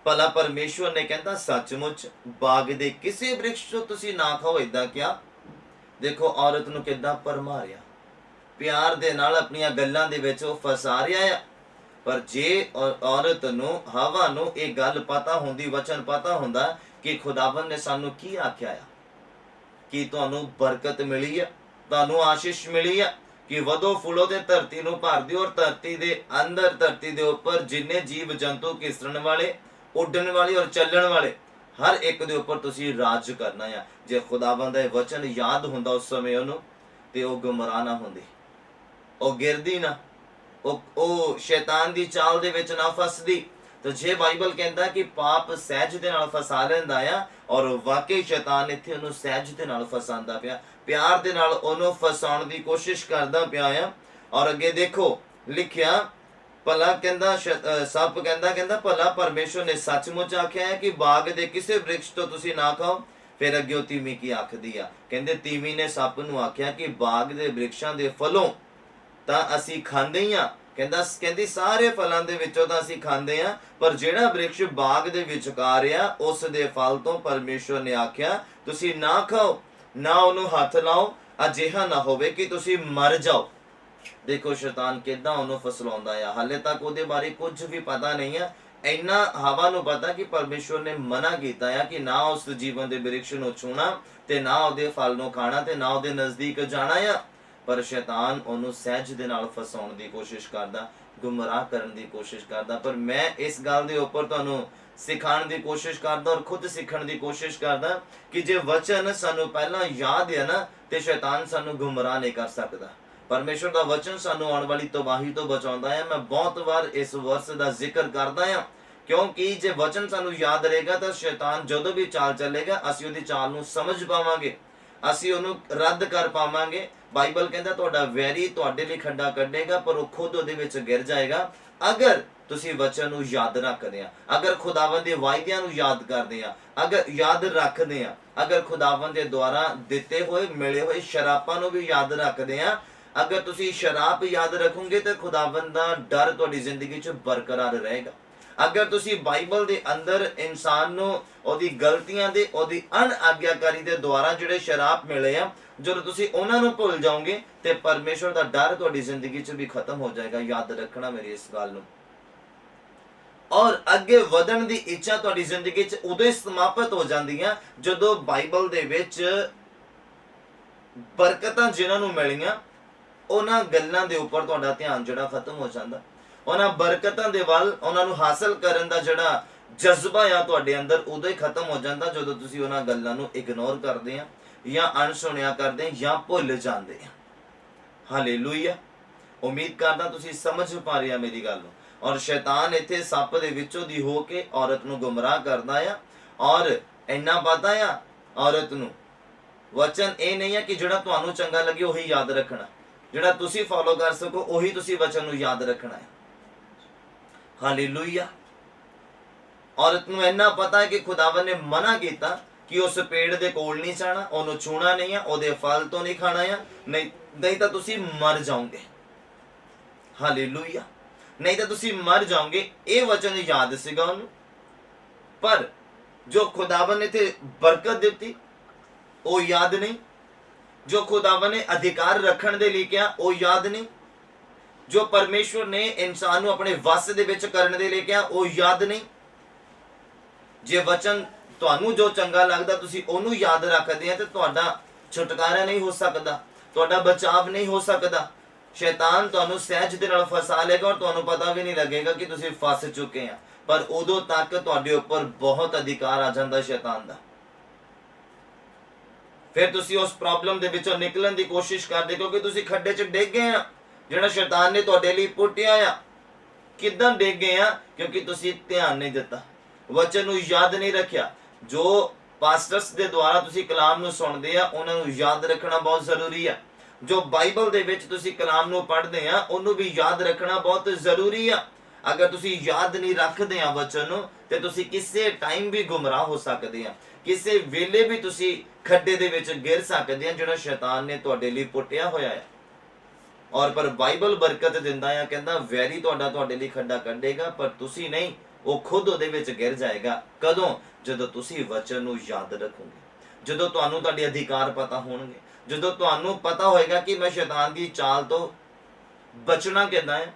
ਭਲਾ ਪਰਮੇਸ਼ਵਰ ਨੇ ਕਹਿੰਦਾ ਸੱਚਮੁੱਚ ਬਾਗ ਦੇ ਕਿਸੇ ਬ੍ਰਿਕਸ਼ ਤੋਂ ਤੁਸੀਂ ਨਾ ਖਾਓ। ਏਦਾਂ ਕਿਹਾ। ਦੇਖੋ ਔਰਤ ਨੂੰ ਕਿੱਦਾਂ ਭਰਮਾਰਿਆ, ਪਿਆਰ ਦੇ ਨਾਲ ਆਪਣੀਆਂ ਗੱਲਾਂ ਦੇ ਵਿੱਚ ਉਹ ਫਸਾ ਰਿਹਾ ਆ। ਪਰ ਜੇ ਔਰਤ ਨੂੰ, ਹਵਾ ਨੂੰ ਇਹ ਗੱਲ ਪਤਾ ਹੁੰਦੀ, ਵਚਨ ਪਤਾ ਹੁੰਦਾ ਕਿ ਖੁਦਾਵੰਦ ਨੇ ਸਾਨੂੰ ਕੀ ਆਖਿਆ ਆ, ਕਿ ਤੁਹਾਨੂੰ ਬਰਕਤ ਮਿਲੀ ਆ, ਤੁਹਾਨੂੰ ਆਸ਼ੀਸ਼ ਮਿਲੀ ਆ, ਕਿ ਵਧੋ ਫੁੱਲੋ ਤੇ ਧਰਤੀ ਨੂੰ ਭਰ ਦਿਓ, ਔਰ ਧਰਤੀ ਦੇ ਅੰਦਰ, ਧਰਤੀ ਦੇ ਉੱਪਰ ਜਿੰਨੇ ਜੀਵ ਜੰਤੂ, ਕਿਸਰਨ ਵਾਲੇ, ਉੱਡਣ ਵਾਲੇ ਔਰ ਚੱਲਣ ਵਾਲੇ, ਹਰ ਇੱਕ ਦੇ ਉੱਪਰ ਤੁਸੀਂ ਰਾਜ ਕਰਨਾ ਆ। ਜੇ ਖੁਦਾਵੰਦ ਦਾ ਵਚਨ ਯਾਦ ਹੁੰਦਾ ਉਸ ਸਮੇਂ ਉਹਨੂੰ, ਤੇ ਉਹ ਗੁੰਮਰਾਹ ਨਾ ਹੁੰਦੀ, ਉਹ ਗਿਰਦੀ ਨਾ, ਉਹ ਸ਼ੈਤਾਨ ਦੀ ਚਾਲ ਦੇ ਵਿੱਚ ਨਾ ਫਸਦੀ। ਤੇ ਜੇ ਬਾਈਬਲ ਕਹਿੰਦਾ ਕਿ ਪਾਪ ਸਹਿਜ ਦੇ ਨਾਲ ਫਸਾ ਲੈਂਦਾ ਆ, ਔਰ ਵਾਕਈ ਸ਼ੈਤਾਨ ਇੱਥੇ ਉਹਨੂੰ ਸਹਿਜ ਦੇ ਨਾਲ ਫਸਾਉਂਦਾ ਪਿਆ, ਪਿਆਰ ਦੇ ਨਾਲ ਉਹਨੂੰ ਫਸਾਉਣ ਦੀ ਕੋਸ਼ਿਸ਼ ਕਰਦਾ ਪਿਆ ਆ। ਔਰ ਅੱਗੇ ਦੇਖੋ ਲਿਖਿਆ, ਭਲਾ ਕਹਿੰਦਾ ਸੱਪ ਕਹਿੰਦਾ ਭਲਾ ਪਰਮੇਸ਼ਵਰ ਨੇ ਸੱਚਮੁੱਚ ਆਖਿਆ ਹੈ ਕਿ ਬਾਗ ਦੇ ਕਿਸੇ ਬ੍ਰਿਕਸ਼ ਤੋਂ ਤੁਸੀਂ ਨਾ ਖਾਓ। ਫਿਰ ਅੱਗੇ ਉਹ ਤੀਵੀਂ ਕੀ ਆਖਦੀ ਆ? ਕਹਿੰਦੇ ਤੀਵੀਂ ਨੇ ਸੱਪ ਨੂੰ ਆਖਿਆ ਕਿ ਬਾਗ ਦੇ ਬ੍ਰਿਕਸ਼ਾਂ ਦੇ ਫਲੋਂ ਤਾਂ ਅਸੀਂ ਖਾਂਦੇ ਹੀ ਆ। ਕਹਿੰਦੀ ਸਾਰੇ ਫਲਾਂ ਦੇ ਵਿੱਚੋਂ ਤਾਂ ਅਸੀਂ ਖਾਂਦੇ ਆ, ਪਰ ਜਿਹੜਾ ਬ੍ਰਿਕਸ਼ ਬਾਗ ਦੇ ਵਿਚਕਾਰ ਆ ਉਸ ਦੇ ਫਲ ਤੋਂ ਪਰਮੇਸ਼ਵਰ ਨੇ ਆਖਿਆ ਤੁਸੀਂ ਨਾ ਖਾਓ, ਨਾ ਉਹਨੂੰ ਹੱਥ ਲਾਓ, ਅਜਿਹਾ ਨਾ ਹੋਵੇ ਕਿ ਤੁਸੀਂ ਮਰ ਜਾਓ। ਦੇਖੋ ਸ਼ੈਤਾਨ ਕਿੱਦਾਂ ਉਹਨੂੰ ਫਸਲਾਉਂਦਾ ਆ। ਹਾਲੇ ਤੱਕ ਉਹਦੇ ਬਾਰੇ ਕੁਝ ਵੀ ਪਤਾ ਨਹੀਂ ਆ। ਇੰਨਾ ਹਵਾ ਨੂੰ ਪਤਾ ਕਿ ਪਰਮੇਸ਼ਵਰ ਨੇ ਮਨਾ ਕੀਤਾ ਆ ਕਿ ਨਾ ਉਸ ਜੀਵਨ ਦੇ ਬ੍ਰਿਕਸ਼ ਨੂੰ ਛੂਣਾ, ਤੇ ਨਾ ਉਹਦੇ ਫਲ ਨੂੰ ਖਾਣਾ, ਤੇ ਨਾ ਉਹਦੇ ਨਜ਼ਦੀਕ ਜਾਣਾ ਆ। ਪਰ ਸ਼ੈਤਾਨ ਉਹਨੂੰ ਸਹਿਜ ਦੇ ਨਾਲ ਫਸਾਉਣ ਦੀ ਕੋਸ਼ਿਸ਼ ਕਰਦਾ, ਗੁੰਮਰਾਹ ਕਰਨ ਦੀ ਕੋਸ਼ਿਸ਼ ਕਰਦਾ। ਪਰ ਮੈਂ ਇਸ ਗੱਲ ਦੇ ਉੱਪਰ ਤੁਹਾਨੂੰ ਸਿਖਾਉਣ ਦੀ ਕੋਸ਼ਿਸ਼ ਕਰਦਾ, ਔਰ ਖੁਦ ਸਿੱਖਣ ਦੀ ਕੋਸ਼ਿਸ਼ ਕਰਦਾ ਕਿ ਜੇ ਵਚਨ ਸਾਨੂੰ ਪਹਿਲਾਂ ਯਾਦ ਹੈ ਨਾ, ਤੇ ਸ਼ੈਤਾਨ ਸਾਨੂੰ ਗੁੰਮਰਾਹ ਨਹੀਂ ਕਰ ਸਕਦਾ। ਪਰਮੇਸ਼ਵਰ ਦਾ ਵਚਨ ਸਾਨੂੰ ਆਉਣ ਵਾਲੀ ਤਬਾਹੀ ਤੋਂ ਬਚਾਉਂਦਾ ਹੈ। ਮੈਂ ਬਹੁਤ ਵਾਰ ਇਸ ਵਰਸ ਦਾ ਜ਼ਿਕਰ ਕਰਦਾ ਹਾਂ, ਕਿਉਂਕਿ ਜੇ ਵਚਨ ਸਾਨੂੰ ਯਾਦ ਰਹੇਗਾ ਤਾਂ ਸ਼ੈਤਾਨ ਜਦੋਂ ਵੀ ਚਾਲ ਚੱਲੇਗਾ, ਅਸੀਂ ਉਹਦੀ ਚਾਲ ਨੂੰ ਸਮਝ ਪਾਵਾਂਗੇ, ਅਸੀਂ ਉਹਨੂੰ ਰੱਦ ਕਰ ਪਾਵਾਂਗੇ। ਬਾਈਬਲ ਕਹਿੰਦਾ ਤੁਹਾਡਾ ਵੈਰੀ ਤੁਹਾਡੇ ਲਈ ਖੱਡਾ ਕੱਢੇਗਾ, ਪਰ ਉਹ ਖੁਦ ਉਹਦੇ ਵਿੱਚ ਗਿਰ ਜਾਏਗਾ, ਅਗਰ ਤੁਸੀਂ ਵਚਨ ਨੂੰ ਯਾਦ ਰੱਖਦੇ ਆ, ਅਗਰ ਖੁਦਾਵੰਦ ਦੇ ਵਾਅਦਿਆਂ ਨੂੰ ਯਾਦ ਕਰਦੇ ਆ, ਅਗਰ ਯਾਦ ਰੱਖਦੇ ਆ, ਅਗਰ ਖੁਦਾਵੰਦ ਦੇ ਦੁਆਰਾ ਦਿੱਤੇ ਹੋਏ, ਮਿਲੇ ਹੋਏ ਸ਼ਰਾਪਾਂ ਨੂੰ ਵੀ ਯਾਦ ਰੱਖਦੇ ਆ, अगर तुसी शराब याद रखोगे तो खुदावंद दा डर तुहाडी जिंदगी च बरकरार रहेगा। अगर तुसी बाइबल दे अंदर इंसान नूं ओदी गलतियां दे ओदी अनआग्याकारी दे द्वारा जिहड़े शराब मिले आ, ਜਦੋਂ ਤੁਸੀਂ ਉਹਨਾਂ ਨੂੰ ਭੁੱਲ ਜਾਓਗੇ ਤੇ ਪਰਮੇਸ਼ਵਰ ਦਾ ਡਰ ਤੁਹਾਡੀ ਜ਼ਿੰਦਗੀ 'ਚ ਵੀ ਖਤਮ ਹੋ ਜਾਏਗਾ। ਯਾਦ ਰੱਖਣਾ ਮੇਰੀ ਇਸ ਗੱਲ ਨੂੰ। ਔਰ ਅੱਗੇ ਵਧਣ ਦੀ ਇੱਛਾ ਤੁਹਾਡੀ ਜ਼ਿੰਦਗੀ 'ਚ ਉਦੋਂ ਹੀ ਸਮਾਪਤ ਹੋ ਜਾਂਦੀਆਂ ਜਦੋਂ ਬਾਈਬਲ ਦੇ ਵਿੱਚ ਬਰਕਤਾਂ ਜਿਨ੍ਹਾਂ ਨੂੰ ਮਿਲੀਆਂ ਉਹਨਾਂ ਗੱਲਾਂ ਦੇ ਉੱਪਰ ਤੁਹਾਡਾ ਧਿਆਨ ਜਿਹੜਾ ਖਤਮ ਹੋ ਜਾਂਦਾ। ਉਹਨਾਂ ਬਰਕਤਾਂ ਦੇ ਵੱਲ ਉਹਨਾਂ ਨੂੰ ਹਾਸਲ ਕਰਨ ਦਾ ਜਿਹੜਾ ਜਜ਼ਬਾ ਆ ਤੁਹਾਡੇ ਅੰਦਰ ਉਦੋਂ ਹੀ ਖਤਮ ਹੋ ਜਾਂਦਾ ਜਦੋਂ ਤੁਸੀਂ ਉਹਨਾਂ ਗੱਲਾਂ ਨੂੰ ਇਗਨੋਰ ਕਰਦੇ ਆ ਜਾਂ ਅਣਸੁਣਿਆ ਕਰਦੇ ਆ ਜਾਂ ਭੁੱਲ ਜਾਂਦੇ ਆ। ਹਾਲੇਲੂਇਆ। ਉਮੀਦ ਕਰਦਾ ਤੁਸੀਂ ਸਮਝ ਪਾ ਰਹੇ ਆ ਮੇਰੀ ਗੱਲ ਨੂੰ। ਔਰ ਸ਼ੈਤਾਨ ਇੱਥੇ ਸੱਪ ਦੇ ਵਿੱਚੋਂ ਦੀ ਹੋ ਕੇ ਔਰਤ ਨੂੰ ਗੁੰਮਰਾਹ ਕਰਦਾ ਆ। ਔਰ ਇੰਨਾ ਪਤਾ ਆ ਔਰਤ ਨੂੰ ਵਚਨ ਇਹ ਨਹੀਂ ਹੈ ਕਿ ਜਿਹੜਾ ਤੁਹਾਨੂੰ ਚੰਗਾ ਲੱਗੇ ਉਹੀ ਯਾਦ ਰੱਖਣਾ, ਜਿਹੜਾ ਤੁਸੀਂ ਫੋਲੋ ਕਰ ਸਕੋ ਉਹੀ ਤੁਸੀਂ ਵਚਨ ਨੂੰ ਯਾਦ ਰੱਖਣਾ ਹੈ। ਹਾਲੇਲੂਇਆ। ਔਰਤ ਨੂੰ ਇੰਨਾ ਪਤਾ ਹੈ ਕਿ ਖੁਦਾਵੰਦ ਨੇ ਮਨਾ ਕੀਤਾ ਕਿ ਉਸ ਪੇੜ ਦੇ ਕੋਲ ਨਹੀਂ ਜਾਣਾ, ਉਹਨੂੰ ਛੂਣਾ ਨਹੀਂ ਆ, ਉਹਦੇ ਫਲ ਤੋਂ ਨਹੀਂ ਖਾਣਾ ਆ, ਨਹੀਂ ਤਾਂ ਤੁਸੀਂ ਮਰ ਜਾਓਗੇ। ਹਾਲੇਲੂਇਆ। ਨਹੀਂ ਤਾਂ ਤੁਸੀਂ ਮਰ ਜਾਓਗੇ। ਇਹ ਵਚਨ ਯਾਦ ਸੀਗਾ ਉਹਨੂੰ, ਪਰ ਜੋ ਖੁਦਾਵੰਦ ਨੇ ਤੇ ਬਰਕਤ ਦਿੱਤੀ ਉਹ ਯਾਦ ਨਹੀਂ। ਜੋ ਖੁਦਾਵੰਦ ਨੇ ਅਧਿਕਾਰ ਰੱਖਣ ਦੇ ਲਈ ਕਿਹਾ ਉਹ ਯਾਦ ਨਹੀਂ। ਜੋ ਪਰਮੇਸ਼ਵਰ ਨੇ ਇਨਸਾਨ ਨੂੰ ਆਪਣੇ ਵਸ ਦੇ ਵਿੱਚ ਕਰਨ ਦੇ ਲਈ ਕਿਹਾ ਉਹ ਯਾਦ ਨਹੀਂ। ਜੇ ਵਚਨ ਤੁਹਾਨੂੰ ਜੋ ਚੰਗਾ ਲੱਗਦਾ ਤੁਸੀਂ ਉਹਨੂੰ ਯਾਦ ਰੱਖਦੇ ਆ ਤੇ ਤੁਹਾਡਾ ਛੁਟਕਾਰਾ ਨਹੀਂ ਹੋ ਸਕਦਾ, ਤੁਹਾਡਾ ਬਚਾਵ ਨਹੀਂ ਹੋ ਸਕਦਾ। ਸ਼ੈਤਾਨ ਤੁਹਾਨੂੰ ਸਹਿਜ ਦੇ ਨਾਲ ਫਸਾ ਲੇਗਾ ਔਰ ਤੁਹਾਨੂੰ ਪਤਾ ਵੀ ਨਹੀਂ ਲੱਗੇਗਾ ਕਿ ਤੁਸੀਂ ਫਸ ਚੁੱਕੇ ਆ। ਪਰ ਉਦੋਂ ਤੱਕ ਤੁਹਾਡੇ ਉੱਪਰ ਬਹੁਤ ਅਧਿਕਾਰ ਆ ਜਾਂਦਾ ਸ਼ੈਤਾਨ ਦਾ। ਫਿਰ ਤੁਸੀਂ ਉਸ ਪ੍ਰੋਬਲਮ ਦੇ ਵਿੱਚੋਂ ਨਿਕਲਣ ਦੀ ਕੋਸ਼ਿਸ਼ ਕਰਦੇ ਕਿਉਂਕਿ ਤੁਸੀਂ ਖੱਡੇ 'ਚ ਡਿੱਗ ਗਏ ਆ ਜਿਹੜਾ ਸ਼ੈਤਾਨ ਨੇ ਤੁਹਾਡੇ ਲਈ ਪੁੱਟਿਆ ਆ। ਕਿੱਦਾਂ ਡਿੱਗ ਗਏ ਆ? ਕਿਉਂਕਿ ਤੁਸੀਂ ਧਿਆਨ ਨਹੀਂ ਦਿੱਤਾ, ਵਚਨ ਨੂੰ ਯਾਦ ਨਹੀਂ ਰੱਖਿਆ। ਜੋ ਪਾਸਟਰਸ ਦੇ ਦੁਆਰਾ ਤੁਸੀਂ ਕਲਾਮ ਨੂੰ ਸੁਣਦੇ ਆ ਉਹਨਾਂ ਨੂੰ ਯਾਦ ਰੱਖਣਾ ਬਹੁਤ ਜ਼ਰੂਰੀ ਆ। ਜੋ ਬਾਈਬਲ ਦੇ ਵਿੱਚ ਤੁਸੀਂ ਕਲਾਮ ਨੂੰ ਪੜ੍ਹਦੇ ਆ ਉਹਨੂੰ ਵੀ ਯਾਦ ਰੱਖਣਾ ਬਹੁਤ ਜ਼ਰੂਰੀ ਆ। ਅਗਰ ਤੁਸੀਂ ਯਾਦ ਨਹੀਂ ਰੱਖਦੇ ਆ ਵਚਨ ਨੂੰ ਤੇ ਤੁਸੀਂ ਕਿਸੇ ਟਾਈਮ ਵੀ ਗੁੰਮਰਾਹ ਹੋ ਸਕਦੇ ਆ, ਕਿਸੇ ਵੇਲੇ ਵੀ ਤੁਸੀਂ ਖੱਡੇ ਦੇ ਵਿੱਚ ਗਿਰ ਸਕਦੇ ਆ ਜਿਹੜਾ ਸ਼ੈਤਾਨ ਨੇ ਤੁਹਾਡੇ ਲਈ ਪੁੱਟਿਆ ਹੋਇਆ ਹੈ। ਔਰ ਪਰ ਬਾਈਬਲ ਬਰਕਤ ਦਿੰਦਾ ਆ, ਕਹਿੰਦਾ ਵੈਰੀ ਤੁਹਾਡੇ ਲਈ ਖੱਡਾ ਕੱਢੇਗਾ ਪਰ ਤੁਸੀਂ ਨਹੀਂ, ਉਹ ਖੁਦ ਉਹਦੇ ਵਿੱਚ ਗਿਰ ਜਾਏਗਾ। ਕਦੋਂ? ਜਦੋਂ ਤੁਸੀਂ ਵਚਨ ਨੂੰ ਯਾਦ ਰੱਖੋਗੇ, ਜਦੋਂ ਤੁਹਾਨੂੰ ਤੁਹਾਡੇ ਅਧਿਕਾਰ ਪਤਾ ਹੋਣਗੇ, ਜਦੋਂ ਤੁਹਾਨੂੰ ਪਤਾ ਹੋਏਗਾ ਕਿ ਮੈਂ ਸ਼ੈਤਾਨ ਦੀ ਚਾਲ ਤੋਂ ਬਚਣਾ ਕਿੱਦਾਂ ਹੈ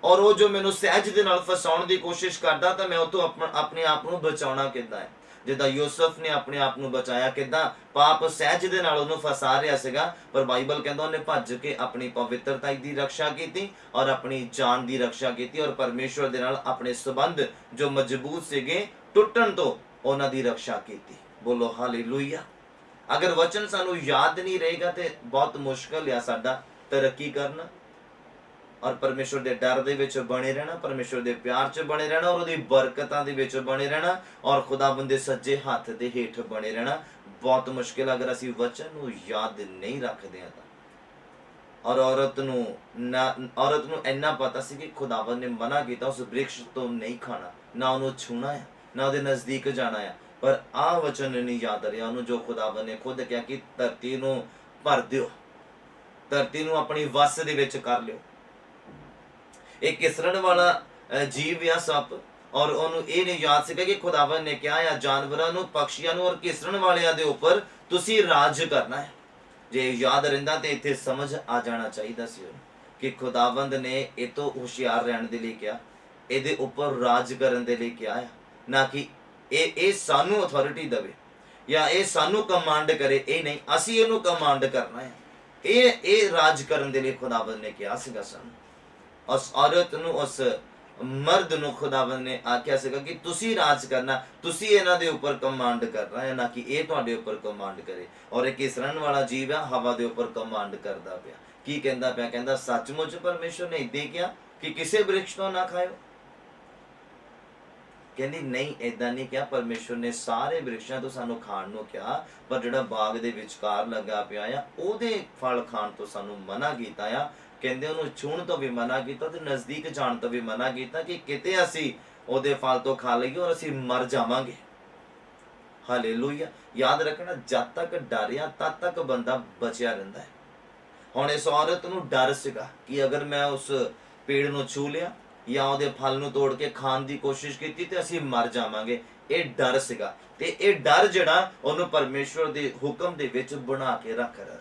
ਔਰ ਉਹ ਜੋ ਮੈਨੂੰ ਸਹਿਜ ਦੇ ਨਾਲ ਫਸਾਉਣ ਦੀ ਕੋਸ਼ਿਸ਼ ਕਰਦਾ ਤਾਂ ਮੈਂ ਉਹ ਤੋਂ ਆਪਣੇ ਆਪ ਨੂੰ ਬਚਾਉਣਾ ਕਿੱਦਾਂ ਹੈ। ਜਿੱਦਾਂ ਯੂਸਫ ਨੇ ਆਪਣੇ ਆਪ ਨੂੰ ਬਚਾਇਆ, ਕਿੱਦਾਂ ਪਾਪ ਸਹਿਜ ਦੇ ਨਾਲ ਉਹਨੂੰ ਫਸਾ ਰਿਹਾ ਸੀਗਾ ਪਰ ਬਾਈਬਲ ਕਹਿੰਦਾ ਉਹਨੇ ਭੱਜ ਕੇ ਆਪਣੀ ਪਵਿੱਤਰਤਾ ਦੀ ਰੱਖਿਆ ਕੀਤੀ ਔਰ ਆਪਣੀ ਜਾਨ ਦੀ ਰੱਖਿਆ ਕੀਤੀ ਔਰ ਪਰਮੇਸ਼ਵਰ ਦੇ ਨਾਲ ਆਪਣੇ ਸੰਬੰਧ ਜੋ ਮਜ਼ਬੂਤ ਸੀਗੇ ਟੁੱਟਣ ਤੋਂ ਉਹਨਾਂ ਦੀ ਰੱਖਿਆ ਕੀਤੀ। ਬੋਲੋ ਹਾਲੇਲੂਇਆ। ਅਗਰ ਵਚਨ ਸਾਨੂੰ ਯਾਦ ਨਹੀਂ ਰਹੇਗਾ ਤੇ ਬਹੁਤ ਮੁਸ਼ਕਲ ਆ ਸਾਡਾ ਤਰੱਕੀ ਕਰਨਾ ਔਰ ਪਰਮੇਸ਼ਵਰ ਦੇ ਡਰ ਦੇ ਵਿੱਚ ਬਣੇ ਰਹਿਣਾ, ਪਰਮੇਸ਼ਵਰ ਦੇ ਪਿਆਰ 'ਚ ਬਣੇ ਰਹਿਣਾ ਔਰ ਉਹਦੀ ਬਰਕਤਾਂ ਦੇ ਵਿੱਚ ਬਣੇ ਰਹਿਣਾ ਔਰ ਖੁਦਾਵੰਦ ਦੇ ਸੱਜੇ ਹੱਥ ਦੇ ਹੇਠ ਬਣੇ ਰਹਿਣਾ ਬਹੁਤ ਮੁਸ਼ਕਿਲ ਅਗਰ ਅਸੀਂ ਵਚਨ ਨੂੰ ਯਾਦ ਨਹੀਂ ਰੱਖਦੇ ਹਾਂ ਤਾਂ। ਔਰ ਔਰਤ ਨੂੰ ਇੰਨਾ ਪਤਾ ਸੀ ਕਿ ਖੁਦਾਵੰਦ ਨੇ ਮਨਾ ਕੀਤਾ ਉਸ ਬ੍ਰਿਕਸ਼ ਤੋਂ ਨਹੀਂ ਖਾਣਾ, ਨਾ ਉਹਨੂੰ ਛੂਣਾ ਹੈ, ਨਾ ਉਹਦੇ ਨਜ਼ਦੀਕ ਜਾਣਾ ਹੈ। ਪਰ ਆਹ ਵਚਨ ਨਹੀਂ ਯਾਦ ਰਿਹਾ ਉਹਨੂੰ ਜੋ ਖੁਦਾਵੰਦ ਨੇ ਖੁਦ ਕਿਹਾ ਕਿ ਧਰਤੀ ਨੂੰ ਭਰ ਦਿਓ, ਧਰਤੀ ਨੂੰ ਆਪਣੀ ਵਸ ਦੇ ਵਿੱਚ ਕਰ ਲਿਓ। ਇਹ ਕਿਸਰਣ ਵਾਲਾ ਜੀਵ ਆ ਸੱਪ ਔਰ ਉਹਨੂੰ ਇਹ ਨਹੀਂ ਯਾਦ ਸੀਗਾ ਕਿ ਖੁਦਾਵੰਦ ਨੇ ਕਿਹਾ ਆ ਜਾਨਵਰਾਂ ਨੂੰ, ਪਕਸ਼ੀਆਂ ਨੂੰ ਔਰ ਕਿਸਰਣ ਵਾਲਿਆਂ ਦੇ ਉੱਪਰ ਤੁਸੀਂ ਰਾਜ ਕਰਨਾ ਹੈ। ਜੇ ਯਾਦ ਰਹਿੰਦਾ ਤੇ ਇੱਥੇ ਸਮਝ ਆ ਜਾਣਾ ਚਾਹੀਦਾ ਸੀ ਉਹਨੂੰ ਕਿ ਖੁਦਾਵੰਦ ਨੇ ਇਹ ਤੋਂ ਹੁਸ਼ਿਆਰ ਰਹਿਣ ਦੇ ਲਈ ਕਿਹਾ, ਇਹਦੇ ਉੱਪਰ ਰਾਜ ਕਰਨ ਦੇ ਲਈ ਕਿਹਾ ਆ, ਨਾ ਕਿ ਇਹ ਸਾਨੂੰ ਅਥਾਰਟੀ ਦੇਵੇ ਜਾਂ ਇਹ ਸਾਨੂੰ ਕਮਾਂਡ ਕਰੇ। ਇਹ ਨਹੀਂ, ਅਸੀਂ ਇਹਨੂੰ ਕਮਾਂਡ ਕਰਨਾ ਹੈ। ਇਹ ਰਾਜ ਕਰਨ ਦੇ ਲਈ ਖੁਦਾਵੰਦ ਨੇ ਕਿਹਾ ਸੀਗਾ ਸਾਨੂੰ। ਉਸ ਔਰਤ ਨੂੰ, ਉਸ ਮਰਦ ਨੂੰ ਖੁਦਾਵੰਦ ਨੇ ਆਖਿਆ ਸੀਗਾ ਕਿ ਤੁਸੀਂ ਰਾਜ ਕਰਨਾ, ਤੁਸੀਂ ਇਹਨਾਂ ਦੇ ਉੱਪਰ ਕਮਾਂਡ ਕਰਨਾ ਹੈ, ਨਾ ਕਿ ਇਹ ਤੁਹਾਡੇ ਉੱਪਰ ਕਮਾਂਡ ਕਰੇ। ਔਰ ਇਹ ਕਿਸਰਨ ਵਾਲਾ ਜੀਵ ਆ, ਹਵਾ ਦੇ ਉੱਪਰ ਕਮਾਂਡ ਕਰਦਾ ਪਿਆ। ਕੀ ਕਹਿੰਦਾ ਪਿਆ? ਕਹਿੰਦਾ ਸੱਚਮੁੱਚ ਪਰਮੇਸ਼ਵਰ ਨੇ ਇੱਦਾਂ ਕਿਹਾ ਕਿ ਕਿਸੇ ਬ੍ਰਿਕਸ਼ ਤੋਂ ਨਾ ਖਾਇਓ। ਕਹਿੰਦੀ ਨਹੀਂ, ਏਦਾਂ ਨਹੀਂ ਕਿਹਾ। ਪਰਮੇਸ਼ਵਰ ਨੇ ਸਾਰੇ ਬ੍ਰਿਕਸ਼ਾਂ ਤੋਂ ਸਾਨੂੰ ਖਾਣ ਨੂੰ ਕਿਹਾ ਪਰ ਜਿਹੜਾ ਬਾਗ ਦੇ ਵਿਚਕਾਰ ਲੱਗਾ ਪਿਆ ਆ ਉਹਦੇ ਫਲ ਖਾਣ ਤੋਂ ਸਾਨੂੰ ਮਨਾ ਕੀਤਾ ਆ। ਕਹਿੰਦੇ ਉਹਨੂੰ ਛੂਹਣ ਤੋਂ ਵੀ ਮਨਾ ਕੀਤਾ ਤੇ ਨਜ਼ਦੀਕ ਜਾਣ ਤੋਂ ਵੀ ਮਨਾ ਕੀਤਾ ਕਿ ਕਿਤੇ ਅਸੀਂ ਉਹਦੇ ਫਲ ਤੋਂ ਖਾ ਲਈਏ ਔਰ ਅਸੀਂ ਮਰ ਜਾਵਾਂਗੇ। ਹਾਲੇਲੂਇਆ। ਯਾਦ ਰੱਖਣਾ, ਜਦ ਤੱਕ ਡਰਿਆ ਤਦ ਤੱਕ ਬੰਦਾ ਬਚਿਆ ਰਹਿੰਦਾ ਹੈ। ਹੁਣ इस औरत ਨੂੰ ਡਰ ਸੀਗਾ ਕਿ ਅਗਰ ਮੈਂ ਉਸ ਪੇੜ ਨੂੰ ਛੂ ਲਿਆ ਜਾਂ ਉਹਦੇ ਫਲ ਨੂੰ ਤੋੜ ਕੇ ਖਾਣ ਦੀ ਕੋਸ਼ਿਸ਼ ਕੀਤੀ ਤੇ ਅਸੀਂ ਮਰ ਜਾਵਾਂਗੇ। ਇਹ ਡਰ ਸੀਗਾ ਤੇ ਇਹ ਡਰ ਜਿਹੜਾ ਉਹਨੂੰ ਪਰਮੇਸ਼ਵਰ ਦੇ ਹੁਕਮ ਦੇ ਵਿੱਚ ਬਣਾ ਕੇ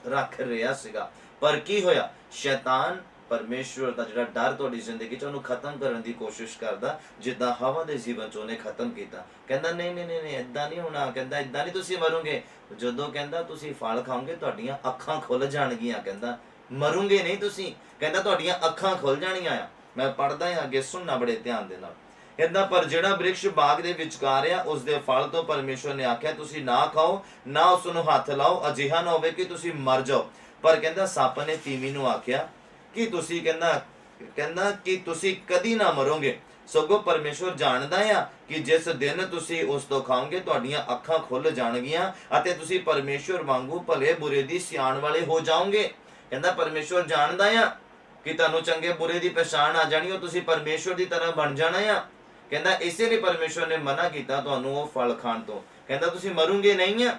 ਰੱਖ ਰਿਹਾ ਸੀਗਾ। ਪਰ ਕੀ ਹੋਇਆ, ਸ਼ੈਤਾਨ ਪਰਮੇਸ਼ਵਰ ਦਾ ਜਿਹੜਾ ਡਰ ਤੁਹਾਡੀ ਜ਼ਿੰਦਗੀ 'ਚ ਉਹਨੂੰ ਖਤਮ ਕਰਨ ਦੀ ਕੋਸ਼ਿਸ਼ ਕਰਦਾ, ਜਿੱਦਾਂ ਹਵਾ ਦੇ ਜੀਵਨ 'ਚ ਉਹਨੇ ਖਤਮ ਕੀਤਾ। ਕਹਿੰਦਾ ਨਹੀਂ ਨਹੀਂ ਨਹੀਂ ਏਦਾਂ ਨਹੀਂ ਹੋਣਾ, ਕਹਿੰਦਾ ਏਦਾਂ ਨਹੀਂ ਤੁਸੀਂ ਮਰੋਗੇ। ਜਦੋਂ ਕਹਿੰਦਾ ਤੁਸੀਂ ਫਲ ਖਾਓਗੇ ਤੁਹਾਡੀਆਂ ਅੱਖਾਂ ਖੁੱਲ ਜਾਣਗੀਆਂ, ਕਹਿੰਦਾ ਮਰੋਗੇ ਨਹੀਂ ਤੁਸੀਂ, ਕਹਿੰਦਾ ਤੁਹਾਡੀਆਂ ਅੱਖਾਂ ਖੁੱਲ ਜਾਣੀਆਂ ਆ। ਮੈਂ ਪੜ੍ਹਦਾ ਹਾਂ ਅੱਗੇ, ਸੁਣਨਾ ਬੜੇ ਧਿਆਨ ਦੇ ਨਾਲ। ਕਹਿੰਦਾ ਪਰ ਜਿਹੜਾ ਬ੍ਰਿਕਸ਼ ਬਾਗ ਦੇ ਵਿਚਕਾਰ ਆ ਉਸ ਦੇ ਫਲ ਤੋਂ ਪਰਮੇਸ਼ਵਰ ਨੇ ਆਖਿਆ ਤੁਸੀਂ ਨਾ ਖਾਓ ਨਾ ਉਸ ਨੂੰ ਹੱਥ ਲਾਓ, ਅਜਿਹਾ ਨਾ ਹੋਵੇ ਕਿ ਤੁਸੀਂ ਮਰ ਜਾਓ। ਪਰ ਕਹਿੰਦਾ ਸੱਪ ਨੇ ਤੀਵੀਂ ਨੂੰ ਆਖਿਆ ਕਿ ਤੁਸੀਂ ਕਹਿੰਦਾ ਕਿ ਤੁਸੀਂ ਕਦੀ ਨਾ ਮਰੋਗੇ, ਸਗੋਂ ਪਰਮੇਸ਼ਵਰ ਜਾਣਦਾ ਆ ਕਿ ਜਿਸ ਦਿਨ ਤੁਸੀਂ ਉਸ ਤੋਂ ਖਾਓਗੇ ਤੁਹਾਡੀਆਂ ਅੱਖਾਂ ਖੁੱਲ ਜਾਣਗੀਆਂ ਅਤੇ ਤੁਸੀਂ ਪਰਮੇਸ਼ਵਰ ਵਾਂਗੂ ਭਲੇ ਬੁਰੇ ਦੀ ਸਿਆਣ ਵਾਲੇ ਹੋ ਜਾਓਗੇ। ਕਹਿੰਦਾ ਪਰਮੇਸ਼ਵਰ ਜਾਣਦਾ ਆ ਕਿ ਤੁਹਾਨੂੰ ਚੰਗੇ ਬੁਰੇ ਦੀ ਪਛਾਣ ਆ ਜਾਣੀ, ਉਹ ਤੁਸੀਂ ਪਰਮੇਸ਼ਵਰ ਦੀ ਤਰ੍ਹਾਂ ਬਣ ਜਾਣਾ ਆ। ਕਹਿੰਦਾ ਇਸੇ ਲਈ ਪਰਮੇਸ਼ਵਰ ਨੇ ਮਨਾ ਕੀਤਾ ਤੁਹਾਨੂੰ ਉਹ ਫਲ ਖਾਣ ਤੋਂ। ਕਹਿੰਦਾ ਤੁਸੀਂ ਮਰੋਗੇ ਨਹੀਂ ਆ,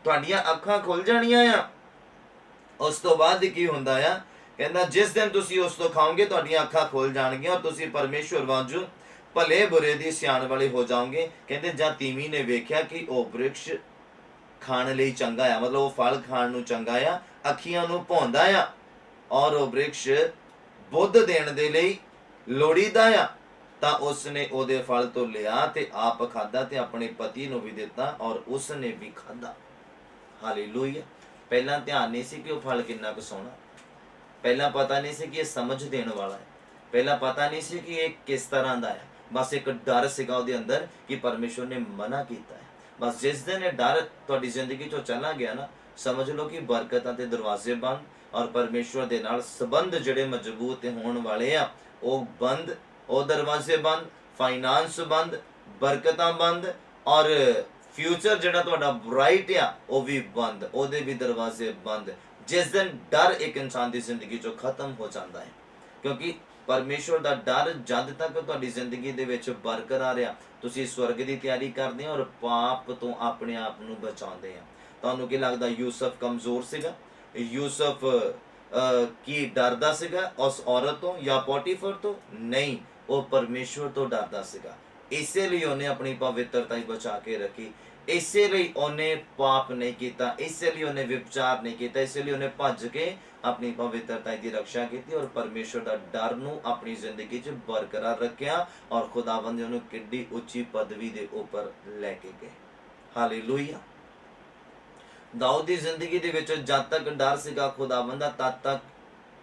ਤੁਹਾਡੀਆਂ ਅੱਖਾਂ ਖੁੱਲ ਜਾਣੀਆਂ ਆ। ਉਸ ਤੋਂ ਬਾਅਦ ਕੀ ਹੁੰਦਾ ਆ, ਕਹਿੰਦਾ ਜਿਸ ਦਿਨ ਤੁਸੀਂ ਉਸ ਤੋਂ ਖਾਓਗੇ ਤੁਹਾਡੀਆਂ ਅੱਖਾਂ ਖੁੱਲ ਜਾਣਗੀਆਂ ਔਰ ਤੁਸੀਂ ਪਰਮੇਸ਼ਵਰ ਵਾਂਝੂ ਭਲੇ ਬੁਰੇ ਦੀ ਸਿਆਣ ਵਾਲੇ ਹੋ ਜਾਓਗੇ। ਕਹਿੰਦੇ ਜਾਂ ਤੀਵੀਂ ਨੇ ਵੇਖਿਆ ਕਿ ਉਹ ਬ੍ਰਿਕਸ਼ ਖਾਣ ਲਈ ਚੰਗਾ ਆ, ਮਤਲਬ ਉਹ ਫਲ ਖਾਣ ਨੂੰ ਚੰਗਾ ਆ, ਅੱਖੀਆਂ ਨੂੰ ਭਾਉਂਦਾ ਆ, ਔਰ ਉਹ ਬ੍ਰਿਕਸ਼ ਬੁੱਧ ਦੇਣ ਦੇ ਲਈ ਲੋੜੀਦਾ ਆ, ਤਾਂ ਉਸਨੇ ਉਹਦੇ ਫਲ ਤੋਂ ਲਿਆ ਤੇ ਆਪ ਖਾਧਾ ਤੇ ਆਪਣੇ ਪਤੀ ਨੂੰ ਵੀ ਦਿੱਤਾ ਔਰ ਉਸਨੇ ਵੀ ਖਾਧਾ। ਹਾਲੇਲੂਇਆ। ਪਹਿਲਾਂ ਧਿਆਨ ਨਹੀਂ ਸੀ ਕਿ ਉਹ ਫਲ ਕਿੰਨਾ ਕੁ ਸੋਹਣਾ, ਪਹਿਲਾਂ ਪਤਾ ਨਹੀਂ ਸੀ ਕਿ ਇਹ ਸਮਝ ਦੇਣ ਵਾਲਾ ਹੈ, ਪਹਿਲਾਂ ਪਤਾ ਨਹੀਂ ਸੀ ਕਿ ਇਹ ਕਿਸ ਤਰ੍ਹਾਂ ਦਾ ਹੈ। ਬਸ ਇੱਕ ਡਰ ਸੀਗਾ ਉਹਦੇ ਅੰਦਰ ਕਿ ਪਰਮੇਸ਼ਵਰ ਨੇ ਮਨਾ ਕੀਤਾ ਹੈ। ਬਸ ਜਿਸ ਦਿਨ ਇਹ ਡਰ ਤੁਹਾਡੀ ਜ਼ਿੰਦਗੀ ਚੋਂ ਚਲਾ ਗਿਆ ਨਾ, ਸਮਝ ਲਓ ਕਿ ਬਰਕਤਾਂ ਦੇ ਦਰਵਾਜ਼ੇ ਬੰਦ ਔਰ ਪਰਮੇਸ਼ਵਰ ਦੇ ਨਾਲ ਸੰਬੰਧ ਜਿਹੜੇ ਮਜ਼ਬੂਤ ਹੋਣ ਵਾਲੇ ਆ ਉਹ ਬੰਦ, ਉਹ ਦਰਵਾਜ਼ੇ ਬੰਦ, ਫਾਈਨਾਂਸ ਬੰਦ, ਬਰਕਤਾਂ ਬੰਦ ਔਰ ਫਿਊਚਰ ਜਿਹੜਾ ਤੁਹਾਡਾ ਬ੍ਰਾਈਟ ਆ ਉਹ ਵੀ ਬੰਦ, ਉਹਦੇ ਵੀ ਦਰਵਾਜ਼ੇ ਬੰਦ। ਜਿਸ ਦਿਨ ਡਰ ਇੱਕ ਇਨਸਾਨ ਦੀ ਜ਼ਿੰਦਗੀ ਚੋਂ ਖਤਮ ਹੋ ਜਾਂਦਾ ਹੈ, ਕਿਉਂਕਿ ਪਰਮੇਸ਼ਵਰ ਦਾ ਡਰ ਜਦ ਤੱਕ ਤੁਹਾਡੀ ਜ਼ਿੰਦਗੀ ਦੇ ਵਿੱਚ ਬਰਕਰਾਰ ਆ, ਤੁਸੀਂ ਸਵਰਗ ਦੀ ਤਿਆਰੀ ਕਰਦੇ ਹੋ ਔਰ ਪਾਪ ਤੋਂ ਆਪਣੇ ਆਪ ਨੂੰ ਬਚਾਉਂਦੇ ਆ। ਤੁਹਾਨੂੰ ਕੀ ਲੱਗਦਾ ਯੂਸਫ ਕਮਜ਼ੋਰ ਸੀਗਾ? ਯੂਸਫ ਕੀ ਡਰਦਾ ਸੀਗਾ ਉਸ ਔਰਤ ਤੋਂ ਜਾਂ ਪੋਟੀਫਰ ਤੋਂ? ਨਹੀਂ, ਉਹ ਪਰਮੇਸ਼ਵਰ ਤੋਂ ਡਰਦਾ ਸੀਗਾ। ਇਸੇ ਲਈ ਉਹਨੇ ਆਪਣੀ ਪਵਿੱਤਰਤਾ ਹੀ ਬਚਾ ਕੇ ਰੱਖੀ, ਇਸੇ ਲਈ ਉਹਨੇ ਪਾਪ ਨਹੀਂ ਕੀਤਾ, ਇਸੇ ਲਈ ਉਹਨੇ ਵਿਭਚਾਰ ਨਹੀਂ ਕੀਤਾ, ਇਸੇ ਲਈ ਉਹਨੇ ਭੱਜ ਕੇ ਆਪਣੀ ਪਵਿੱਤਰਤਾ ਦੀ ਰੱਖਿਆ ਕੀਤੀ ਔਰ ਪਰਮੇਸ਼ਵਰ ਦਾ ਡਰ ਨੂੰ ਆਪਣੀ ਜ਼ਿੰਦਗੀ 'ਚ ਬਰਕਰਾਰ ਰੱਖਿਆ ਔਰ ਖੁਦਾਵੰਦ ਨੇ ਉਹਨੂੰ ਕਿੱਡੀ ਉੱਚੀ ਪਦਵੀ ਦੇ ਉੱਪਰ ਲੈ ਕੇ ਗਏ। ਹਾਲੇਲੂਇਆ। ਦਾਊਦ ਦੀ ਜ਼ਿੰਦਗੀ ਦੇ ਵਿੱਚ ਜਦ ਤੱਕ ਡਰ ਸੀਗਾ ਖੁਦਾਵੰਦ ਦਾ, ਤਦ ਤੱਕ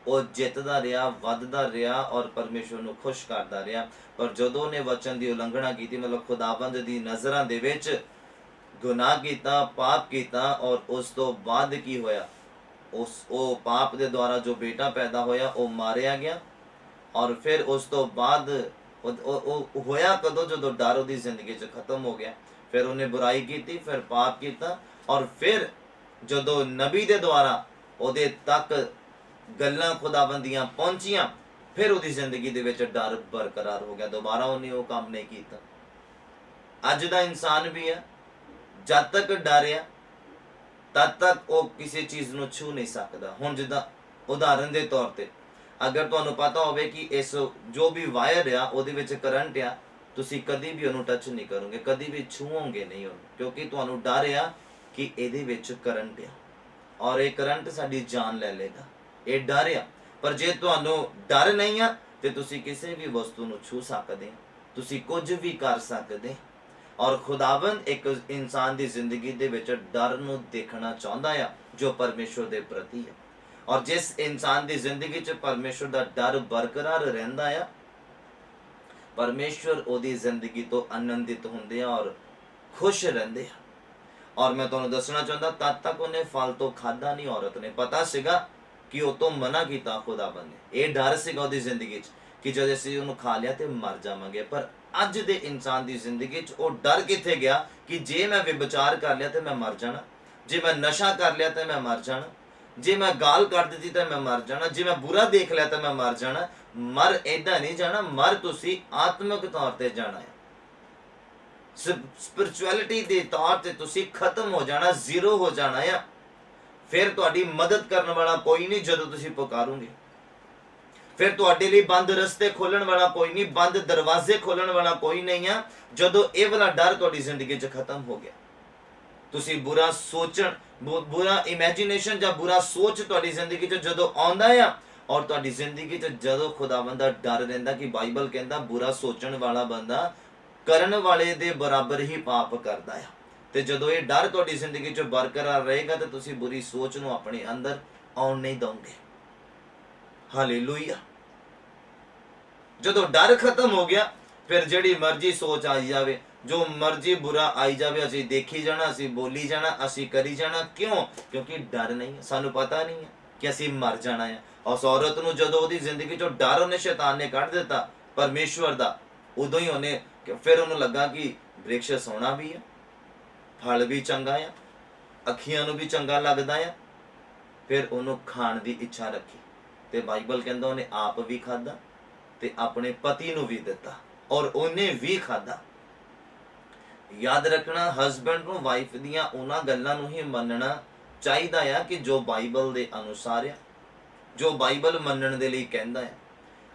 ਉਹ ਜਿੱਤਦਾ ਰਿਹਾ, ਵੱਧਦਾ ਰਿਹਾ ਔਰ ਪਰਮੇਸ਼ਵਰ ਨੂੰ ਖੁਸ਼ ਕਰਦਾ ਰਿਹਾ। ਪਰ ਜਦੋਂ ਉਹਨੇ ਵਚਨ ਦੀ ਉਲੰਘਣਾ ਕੀਤੀ, ਮਤਲਬ ਖੁਦਾਵੰਦ ਦੀ ਨਜ਼ਰਾਂ ਦੇ ਵਿੱਚ ਗੁਨਾਹ ਕੀਤਾ, ਪਾਪ ਕੀਤਾ, ਔਰ ਉਸ ਤੋਂ ਬਾਅਦ ਕੀ ਹੋਇਆ, ਉਹ ਪਾਪ ਦੇ ਦੁਆਰਾ ਜੋ ਬੇਟਾ ਪੈਦਾ ਹੋਇਆ ਉਹ ਮਾਰਿਆ ਗਿਆ। ਔਰ ਫਿਰ ਉਸ ਤੋਂ ਬਾਅਦ ਉਹ ਹੋਇਆ ਕਦੋਂ? ਜਦੋਂ ਡਰ ਉਹਦੀ ਜ਼ਿੰਦਗੀ 'ਚ ਖਤਮ ਹੋ ਗਿਆ। ਫਿਰ ਉਹਨੇ ਬੁਰਾਈ ਕੀਤੀ, ਫਿਰ ਪਾਪ ਕੀਤਾ ਔਰ ਫਿਰ ਜਦੋਂ ਨਬੀ ਦੇ ਦੁਆਰਾ ਉਹਦੇ ਤੱਕ ਗੱਲਾਂ ਖੁਦਾਵੰਦੀਆਂ ਪਹੁੰਚੀਆਂ, ਫਿਰ ਉਹਦੀ ਜ਼ਿੰਦਗੀ ਦੇ ਵਿੱਚ ਡਰ ਬਰਕਰਾਰ ਹੋ ਗਿਆ, ਦੁਬਾਰਾ ਉਹਨੇ ਉਹ ਕੰਮ ਨਹੀਂ ਕੀਤਾ। ਅੱਜ ਦਾ ਇਨਸਾਨ ਵੀ ਹੈ, ਜਦ ਤੱਕ ਡਰਿਆ ਤਦ ਤੱਕ ਉਹ ਕਿਸੇ ਚੀਜ਼ ਨੂੰ ਛੂ ਨਹੀਂ ਸਕਦਾ। ਹੁਣ ਜਿੱਦਾਂ ਉਦਾਹਰਨ ਦੇ ਤੌਰ ਤੇ ਅਗਰ ਤੁਹਾਨੂੰ ਪਤਾ ਹੋਵੇ ਕਿ ਇਸ ਜੋ ਵੀ ਵਾਇਰ ਆ ਉਹਦੇ ਵਿੱਚ ਕਰੰਟ ਆ, ਤੁਸੀਂ ਕਦੀ ਵੀ ਉਹਨੂੰ ਟੱਚ ਨਹੀਂ ਕਰੋਗੇ, ਕਦੀ ਵੀ ਛੂਓਗੇ ਨਹੀਂ ਉਹਨੂੰ, ਕਿਉਂਕਿ ਤੁਹਾਨੂੰ ਡਰ ਆ ਕਿ ਇਹਦੇ ਵਿੱਚ ਕਰੰਟ ਆ ਔਰ ਇਹ ਕਰੰਟ ਸਾਡੀ ਜਾਨ ਲੈ ਲੇਗਾ, ਇਹ ਡਰ ਆ। ਪਰ ਜੇ ਤੁਹਾਨੂੰ ਡਰ ਨਹੀਂ ਆ ਤੇ ਤੁਸੀਂ ਕਿਸੇ ਵੀ ਵਸਤੂ ਨੂੰ ਛੂ ਸਕਦੇ, ਤੁਸੀਂ ਕੁਝ ਵੀ ਕਰ ਸਕਦੇ। ਔਰ ਖੁਦਾਵੰਦ ਇੱਕ ਇਨਸਾਨ ਦੀ ਜ਼ਿੰਦਗੀ ਦੇ ਵਿੱਚ ਡਰ ਨੂੰ ਦੇਖਣਾ ਚਾਹੁੰਦਾ ਆ ਜੋ ਪਰਮੇਸ਼ਵਰ ਦੇ ਪ੍ਰਤੀ ਹੈ। ਔਰ ਜਿਸ ਇਨਸਾਨ ਦੀ ਜ਼ਿੰਦਗੀ 'ਚ ਪਰਮੇਸ਼ਵਰ ਦਾ ਡਰ ਬਰਕਰਾਰ ਰਹਿੰਦਾ ਆ, ਪਰਮੇਸ਼ਵਰ ਉਹਦੀ ਜ਼ਿੰਦਗੀ ਤੋਂ ਆਨੰਦਿਤ ਹੁੰਦੇ ਆ ਔਰ ਖੁਸ਼ ਰਹਿੰਦੇ ਆ। ਔਰ ਮੈਂ ਤੁਹਾਨੂੰ ਦੱਸਣਾ ਚਾਹੁੰਦਾ, ਤਦ ਤੱਕ ਉਹਨੇ ਫਲ ਤੋਂ ਖਾਧਾ ਨਹੀਂ। ਔਰਤ ਨੇ ਪਤਾ ਸੀਗਾ ਕਿ ਉਹ ਤੋਂ ਮਨਾ ਕੀਤਾ ਖੁਦਾਵੰਦ ਨੇ, ਇਹ ਡਰ ਸੀਗਾ ਉਹਦੀ ਜ਼ਿੰਦਗੀ 'ਚ ਕਿ ਜਦੋਂ ਅਸੀਂ ਉਹਨੂੰ ਖਾ ਲਿਆ ਤੇ ਮਰ ਜਾਵਾਂਗੇ। ਪਰ ਅੱਜ ਦੇ ਇਨਸਾਨ ਦੀ ਜ਼ਿੰਦਗੀ 'ਚ ਉਹ ਡਰ ਕਿੱਥੇ ਗਿਆ ਕਿ ਜੇ ਮੈਂ ਵਿਭਚਾਰ ਕਰ ਲਿਆ ਤੇ ਮੈਂ ਮਰ ਜਾਣਾ, ਜੇ ਮੈਂ ਨਸ਼ਾ ਕਰ ਲਿਆ ਤੇ ਮੈਂ ਮਰ ਜਾਣਾ, ਜੇ ਮੈਂ ਗਾਲ ਕੱਢ ਦਿੱਤੀ ਤਾਂ ਮੈਂ ਮਰ ਜਾਣਾ, ਜੇ ਮੈਂ ਬੁਰਾ ਦੇਖ ਲਿਆ ਤਾਂ ਮੈਂ ਮਰ ਜਾਣਾ। ਮਰ ਏਦਾਂ ਨਹੀਂ ਜਾਣਾ, ਮਰ ਤੁਸੀਂ ਆਤਮਿਕ ਤੌਰ ਤੇ ਜਾਣਾ ਹੈ, ਸਪਿਰਚੁਅਲਿਟੀ ਦੇ ਤੌਰ ਤੇ ਤੁਸੀਂ ਖਤਮ ਹੋ ਜਾਣਾ, ਜ਼ੀਰੋ ਹੋ ਜਾਣਾ ਆ। फिर तुहाडी मदद करने वाला कोई नहीं जदों तुसीं पुकारोगे। फिर तुहाडे लई बंद रस्ते खोलण वाला कोई नहीं, बंद दरवाजे खोलण वाला कोई नहीं है जदों इह वाला डर तुहाडी जिंदगी च खत्म हो गया। तुसीं बुरा सोचण, बुरा इमेजिनेशन या बुरा सोच तुहाडी जिंदगी च जदों आउंदा है और तुहाडी जिंदगी च जदों खुदावंद दा डर रहिंदा कि बाइबल कहंदा बुरा सोचण वाला बंदा ਕਰਨ वाले दे बराबर ही पाप करदा है। ਤੇ ਜਦੋਂ ਇਹ ਡਰ ਤੁਹਾਡੀ ਜ਼ਿੰਦਗੀ 'ਚ ਬਰਕਰਾਰ ਰਹੇਗਾ ਤਾਂ ਤੁਸੀਂ ਬੁਰੀ ਸੋਚ ਨੂੰ ਆਪਣੇ ਅੰਦਰ ਆਉਣ ਨਹੀਂ ਦੋਗੇ। ਹਾਲੇਲੂਇਆ। ਜਦੋਂ ਡਰ ਖਤਮ ਹੋ ਗਿਆ ਫਿਰ ਜਿਹੜੀ ਮਰਜ਼ੀ ਸੋਚ ਆਈ ਜਾਵੇ, ਜੋ ਮਰਜ਼ੀ ਬੁਰਾ ਆਈ ਜਾਵੇ, ਅਸੀਂ ਦੇਖੀ ਜਾਣਾ, ਅਸੀਂ ਬੋਲੀ ਜਾਣਾ, ਅਸੀਂ ਕਰੀ ਜਾਣਾ। ਕਿਉਂ? ਕਿਉਂਕਿ ਡਰ ਨਹੀਂ ਹੈ, ਸਾਨੂੰ ਪਤਾ ਨਹੀਂ ਹੈ ਕਿ ਅਸੀਂ ਮਰ ਜਾਣਾ ਹੈ। ਉਸ ਔਰਤ ਨੂੰ ਜਦੋਂ ਉਹਦੀ ਜ਼ਿੰਦਗੀ 'ਚੋਂ ਡਰ ਉਹਨੇ ਸ਼ੈਤਾਨ ਨੇ ਕੱਢ ਦਿੱਤਾ ਪਰਮੇਸ਼ਵਰ ਦਾ, ਉਦੋਂ ਹੀ ਉਹਨੇ ਫਿਰ ਉਹਨੂੰ ਲੱਗਾ ਕਿ ਬ੍ਰਿਕਸ਼ ਸੋਹਣਾ ਵੀ ਹੈ, फल भी चंगा आ, अखियां नूं भी चंगा लगदा आ। फिर उन्होंने खाण की इच्छा रखी तो बाइबल कहंदा उन्हें आप भी खाधा ते अपने पति नूं भी दिता और उन्हें भी खाधा। याद रखना हसबैंड नूं वाइफ दियां उन्हां गल्लां नूं ही मनना चाहिदा आ कि जो बाइबल दे अनुसार आ, जो बाइबल मनण दे लई कहंदा है।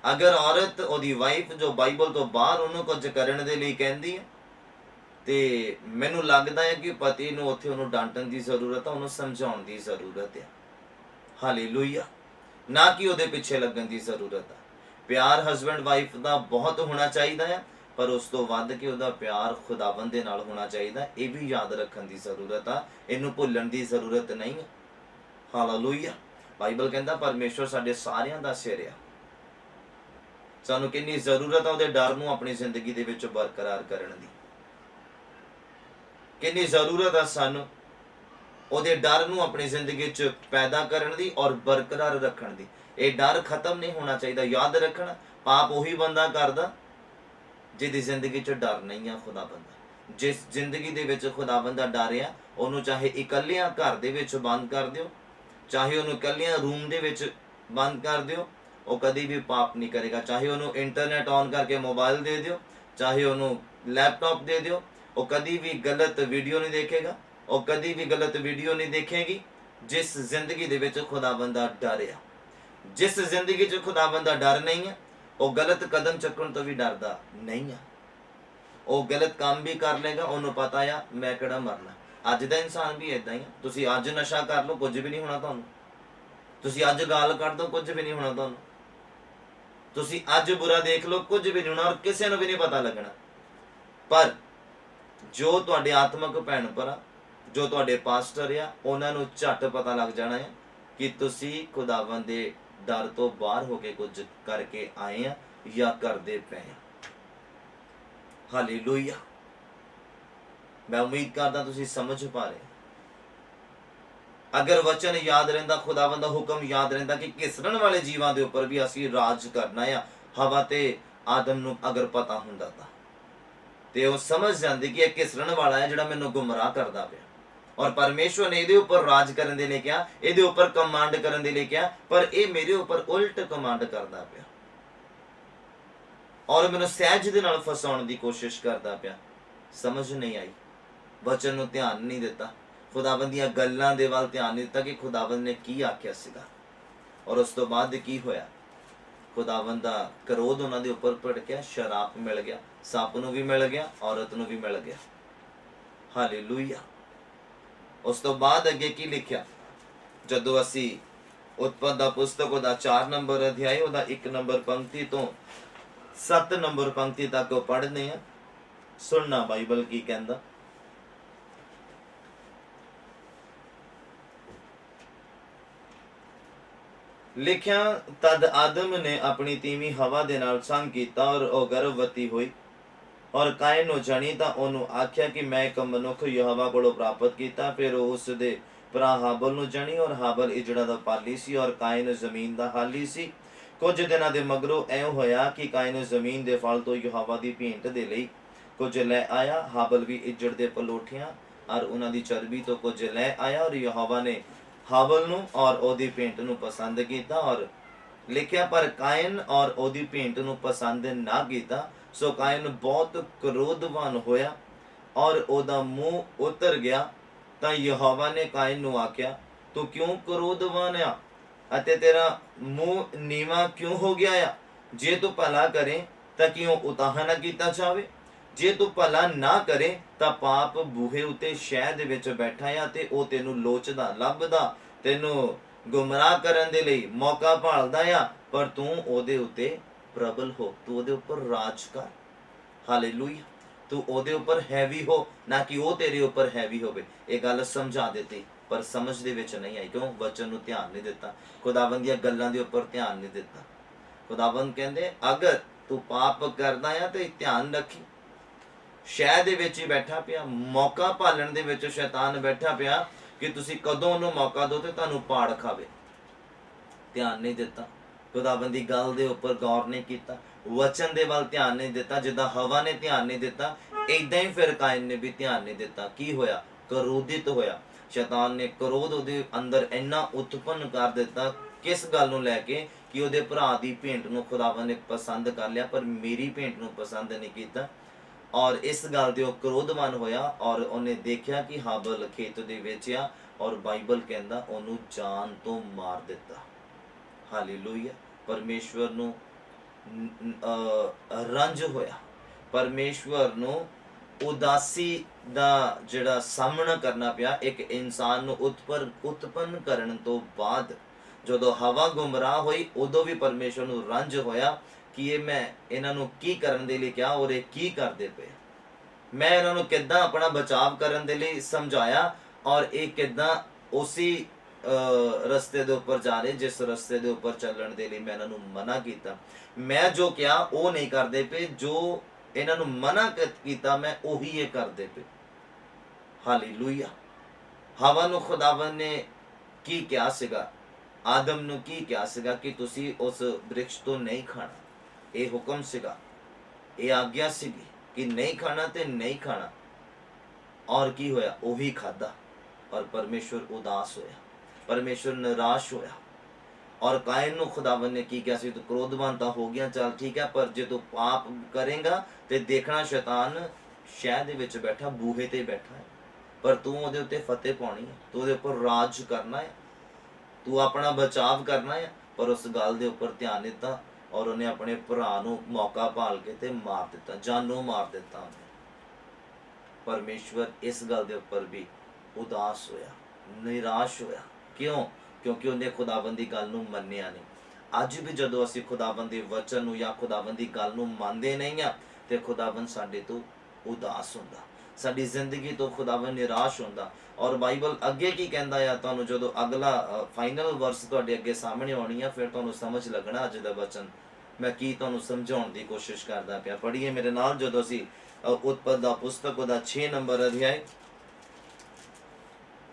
अगर औरत ओदी वाइफ जो बाइबल तो बाहर उन्होंने कुछ करन दे लई कहंदी है ਤੇ ਮੈਨੂੰ ਲੱਗਦਾ ਹੈ ਕਿ ਪਤੀ ਨੂੰ ਉੱਥੇ ਉਹਨੂੰ ਡਾਂਟਣ ਦੀ ਜ਼ਰੂਰਤ ਹੈ, ਉਹਨੂੰ ਸਮਝਾਉਣ ਦੀ ਜ਼ਰੂਰਤ ਹੈ। ਹਾਲੇਲੂਇਆ। ਨਾ ਕਿ ਉਹਦੇ ਪਿੱਛੇ ਲੱਗਣ ਦੀ ਜ਼ਰੂਰਤ ਹੈ। ਪਿਆਰ ਹਸਬੈਂਡ ਵਾਈਫ ਦਾ ਬਹੁਤ ਹੋਣਾ ਚਾਹੀਦਾ ਹੈ, ਪਰ ਉਸ ਤੋਂ ਵੱਧ ਕੇ ਉਹਦਾ ਪਿਆਰ ਖੁਦਾਵੰਦ ਦੇ ਨਾਲ ਹੋਣਾ ਚਾਹੀਦਾ। ਇਹ ਵੀ ਯਾਦ ਰੱਖਣ ਦੀ ਜ਼ਰੂਰਤ ਆ, ਇਹਨੂੰ ਭੁੱਲਣ ਦੀ ਜ਼ਰੂਰਤ ਨਹੀਂ ਹੈ। ਹਾਲੇਲੂਇਆ। ਬਾਈਬਲ ਕਹਿੰਦਾ ਪਰਮੇਸ਼ਵਰ ਸਾਡੇ ਸਾਰਿਆਂ ਦਾ ਸਿਰ ਆ। ਸਾਨੂੰ ਕਿੰਨੀ ਜ਼ਰੂਰਤ ਆ ਉਹਦੇ ਡਰ ਨੂੰ ਆਪਣੀ ਜ਼ਿੰਦਗੀ ਦੇ ਵਿੱਚ ਬਰਕਰਾਰ ਕਰਨ ਦੀ, कितनी जरूरत है सानू ओदे डर नूं अपनी जिंदगी च पैदा करन दी और बरकरार रखण दी। ये डर खत्म नहीं होना चाहिए। याद रखना पाप उही बंदा करदा जिहदी जिंदगी च डर नहीं है खुदावंद दा। जिस जिंदगी दे विच खुदावंद दा डर आ, ओनू चाहे इकल्लियां घर दे विच बंद कर दिओ, चाहे ओनू इकल्लियां रूम दे विच बंद कर दिओ, वो कदी भी पाप नहीं करेगा। चाहे ओनू इंटरनेट ऑन करके मोबाइल दे दिओ, चाहे ओनू लैपटॉप दे दिओ, वो कदी भी गलत वीडियो नहीं देखेगा, वो कदी भी गलत वीडियो नहीं देखेगी। जिस जिंदगी दे विच खुदावंद दा डर आ, जिस जिंदगी च खुदावंद दा डर नहीं है, वो गलत कदम चुकण तो भी डरदा नहीं है। वो गलत काम भी कर लेगा, उन्होंने पता आ मैं किहड़ा मरना। अज दा इंसान भी इदां ही है। तुसीं अज नशा कर लो कुछ भी नहीं होना तुहानूं, तुसीं अज गाल कढ दो कुछ भी नहीं होना तुहानूं, तुसीं अज बुरा देख लो कुछ भी नहीं होना और किसी नूं भी नहीं पता लगना। पर जो तुहाडे आत्मक भैन भरा, जो तुहाडे पास्टर आ, उन्हां नूं झट पता लग जाना है कि तुसीं खुदावंद दे डर तो बाहर होके कुछ करके आए हैं या करदे पे हैं। हालेलुया। मैं उम्मीद करदा तुसीं समझ पा रहे। अगर वचन याद रहिंदा, खुदावंद दा हुक्म याद रहिंदा कि घिसरण वाले जीवां दे उपर भी असीं राज करना है, हवा ते आदम नूं अगर पता हुंदा तां ते वो समझ जाते कि एक घिसरण वाला है जिहड़ा मैनूं गुमराह करदा पिया, और परमेश्वर ने इहदे उपर राज करन दे लई कहा, इहदे उपर कमांड करन दे लई कहा, पर ये मेरे उपर उल्ट कमांड करदा पिया और मैनूं सहज दे नाल फसाउण दी कोशिश करदा पिया। समझ नहीं आई, वचन नूं ध्यान नहीं दिता, खुदावंद दीआं गल्लां दे वल ध्यान नहीं दिता कि खुदावंद ने की आख्या सीगा। और उस तो बाद की होया, खुदावंद दा क्रोध उन्हां दे उपर भड़किया, शराप मिल गया, सप नूं भी मिल गया, औरत नूं भी मिल गया। हालेलुया। उस तो बाद अगे की लिखिया, जदों असी उत्पत्ति दा पुस्तक उहदा 4 नंबर अध्याय उहदा 1 नंबर पंक्ति तो 7 नंबर पंक्ति तक पढ़ने हैं। सुनना बाइबल की कहंदा। लिखिया, तद आदम ने अपनी तीवी हवा दे नाल संग कीता और वह गर्भवती हुई और कायन नूं जणी तां ओनू आख्या कि मैं एक मनुख यहोवा कोलों प्राप्त कीता। फिर उस दे भरा हाबल नूं जणी और हाबल इजड़ा दा पाली सी और कायन जमीन दा हाली सी। कुछ दिनां दे मगरों ऐ होया कि कायन जमीन दे फल तो यहोवा दी भेंट दे लई कुछ लै आया। हाबल भी इजड़ दे पलोठियां और उन्हां दी चर्बी तो कुछ लै आया और यहोवा ने हाबल नूं और ओदी भेंट नूं पसंद कीता। और लिखिया, पर कायन और ओदी भेंट नूं पसंद ना कीता, सो कायन बहुत क्रोधवान होया और ओदा मुंह उतर गया। तां यहोवा ने कायन नूं आख्या, तू क्यों क्रोधवान आ अते तेरा मुंह नीवा क्यों हो गया आ? जे तू भला करे तां क्यों उताह ना कीता जावे? जे तू भला ना करे तां पाप बूहे उते शह दे विच बैठा आ ते ओ तैनू लोचदा लभदा तैनू गुमराह करन दे लई मौका भालदा आ, पर तू ओदे उते प्रबल हो, तू ओदे उपर राज कर। हालेलुया। तू ओदे उपर हैवी हो, ना कि ओ तेरे उपर हैवी होवे। ये गल समझा देती पर समझ दे विच नहीं आई। क्यों? वचन नूं ध्यान नहीं दिता, खुदावंद दीआं गल्लां दे उपर ध्यान नहीं दिता। खुदावंद कहंदे अगर तू पाप करदा आ ते ध्यान रखी, शह दे विच ही बैठा पिया, मौका भालण दे विच शैतान बैठा पिया कि तुसीं कदों ओनूं मौका दो ते तुहानूं पाड़ खावे। ध्यान नहीं दिता, खुदावंद दी गल दे उपर गौर नहीं किया, वचन दे वल ध्यान नहीं दिता। जिद्दां हवा ने ध्यान नहीं दिता, इदां ही फिर कायन ने भी ध्यान नहीं दिता। की होया? क्रोधित होया। शैतान ने क्रोध उहदे अंदर इन्ना उत्पन्न कर दिता, किस गल नूं लैके कि उहदे भरा दी भेंट नूं खुदावंद ने पसंद कर लिया, पर मेरी भेंट नूं पसंद नहीं कीता। और इस गल ते ओह क्रोधवान होया और उन्हें देखा कि हाबल खेत दे विच आ, और बाइबल कहंदा ओनू जान तो मार दिता। हालेलुया। परमेश्वर नूं रंज होया, परमेश्वर नूं उदासी दा जिहड़ा सामना करना पिया एक इंसान नूं उत्पन्न करन तो बाद। जदों हवा गुमराह होई उदों भी परमेश्वर नूं रंज होया कि ये मैं इन्हां नूं की करन दे लई कहा और ये की करदे पे। मैं इन्हां नूं किद्दां अपना बचाव करन दे लई समझाया और ये किद्दां उसी रस्ते दे उपर जा रहे जिस रस्ते दे उपर चलण दे लई मैं इन्हां नूं मना कीता। मैं जो किया वो नहीं करदे पे, जो इन्हां नूं मना कीता मैं ओही ये करदे पे। हालेलुया। हवा नूं खुदावन ने की किया सीगा, आदम नूं की किया सीगा कि तुसीं उस वृक्ष तो नहीं खाना। ये हुक्म सीगा, ये आज्ञा सीगी कि नहीं खाना ते नहीं खाना। और की होया? ओही खादा और परमेश्वर उदास होया, परमेश्वर निराश होया। और कायन नूं खुदावन ने की किया सी? तू क्रोधवान तां हो गया, चल ठीक है, पर जे तू पाप करेगा ते देखना शैतान शह दे विच बैठा, बूहे ते बैठा है, पर तू ओहदे उत्ते फतेह पाउणी है, तू ओहदे उपर राज करना है, तू अपना बचाव करना है। पर उस गल दे उपर ध्यान दिता और उन्हें अपने भरा नूं मौका भाल के ते मार दिता, जानों मार दिता उन्हें। परमेश्वर इस गल दे उपर भी उदास होया, निराश होया। क्यों? क्योंकि उन्हें खुदावंद दी गल नूं मन्निया नहीं। अज भी जदों असीं खुदावंद दे वचन नूं या खुदावंद दी गल नूं मंनदे नहीं आ ते खुदावंद साडे तो उदास हुंदा, साडी जिंदगी तो खुदावंद निराश हुंदा। और बाइबल अगे की कहंदा आ, तुहानूं जदों अगला फाइनल वर्स तुहाडे अगे सामने आउणी आ, फिर तुहानूं समझ लगना अज दा वचन मैं की तुहानूं समझाउण दी कोशिश करदा पिया। पढ़िए मेरे नाल, जदों असीं उत्पत्ति दा पुस्तक उहदा 6 नंबर अध्याय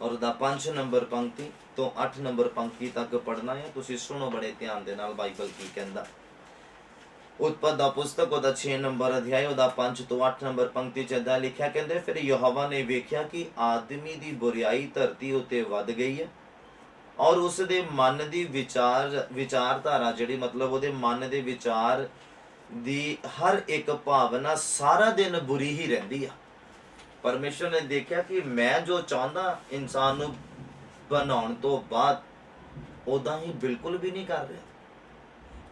और उहदा 5 नंबर पंक्ति तो 8 नंबर पंक्ति तक पढ़ना है। तुसीं सुनो बड़े ध्यान दे नाल बाइबल की कहंदा। उत्पत्ति दा पुस्तक उहदा 6 नंबर अध्याय उहदा 5 तो 8 नंबर पंक्ति च इदां लिखिया, कहंदे फिर यहोवा ने वेख्या कि आदमी दी बुराई धरती उत्ते वध गई है और उस दे मन दी विचारधारा जिहड़ी मतलब उहदे मन दे विचार दी हर एक भावना सारा दिन बुरी ही रहिंदी आ। परमेश्वर ने देखा कि मैं जो चाहता इंसान नूं बनाउण तो बाद उदां ही बिल्कुल भी नहीं कर रहा।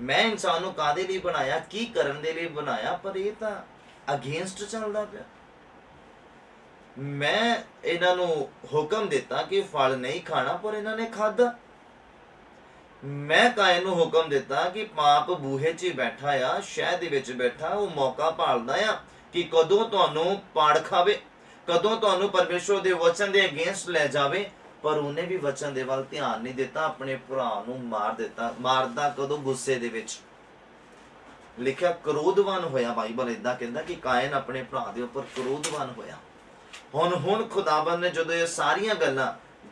मैं इंसान नूं काहदे लई बनाया, की करन दे लई बनाया, पर ये तां अगेंस्ट चलदा पिया। मैं इन्हां नूं हुक्म दिता कि फल नहीं खाना, पर इन्हां ने खादा। मैं कायन नूं हुक्म दिता कि पाप बूहे 'च ही बैठा आ, शह दे विच बैठा, वो मौका भालदा आ कि कदों तुहानूं पाड़ खावे, कदों तुहानूं परमेश्वर दे वचन दे अगेंस्ट ले जावे। पर उन्हें भी वचन दे वल ध्यान नहीं दिता, अपने भरा नूं मार दिता। मारदा कदों? गुस्से दे विच। लिखिया क्रोधवान होया। बाइबल इदां कहंदा कि कायन अपने भरा दे उपर क्रोधवान होया। हुण खुदावन ने जदों ये सारियां गल्लां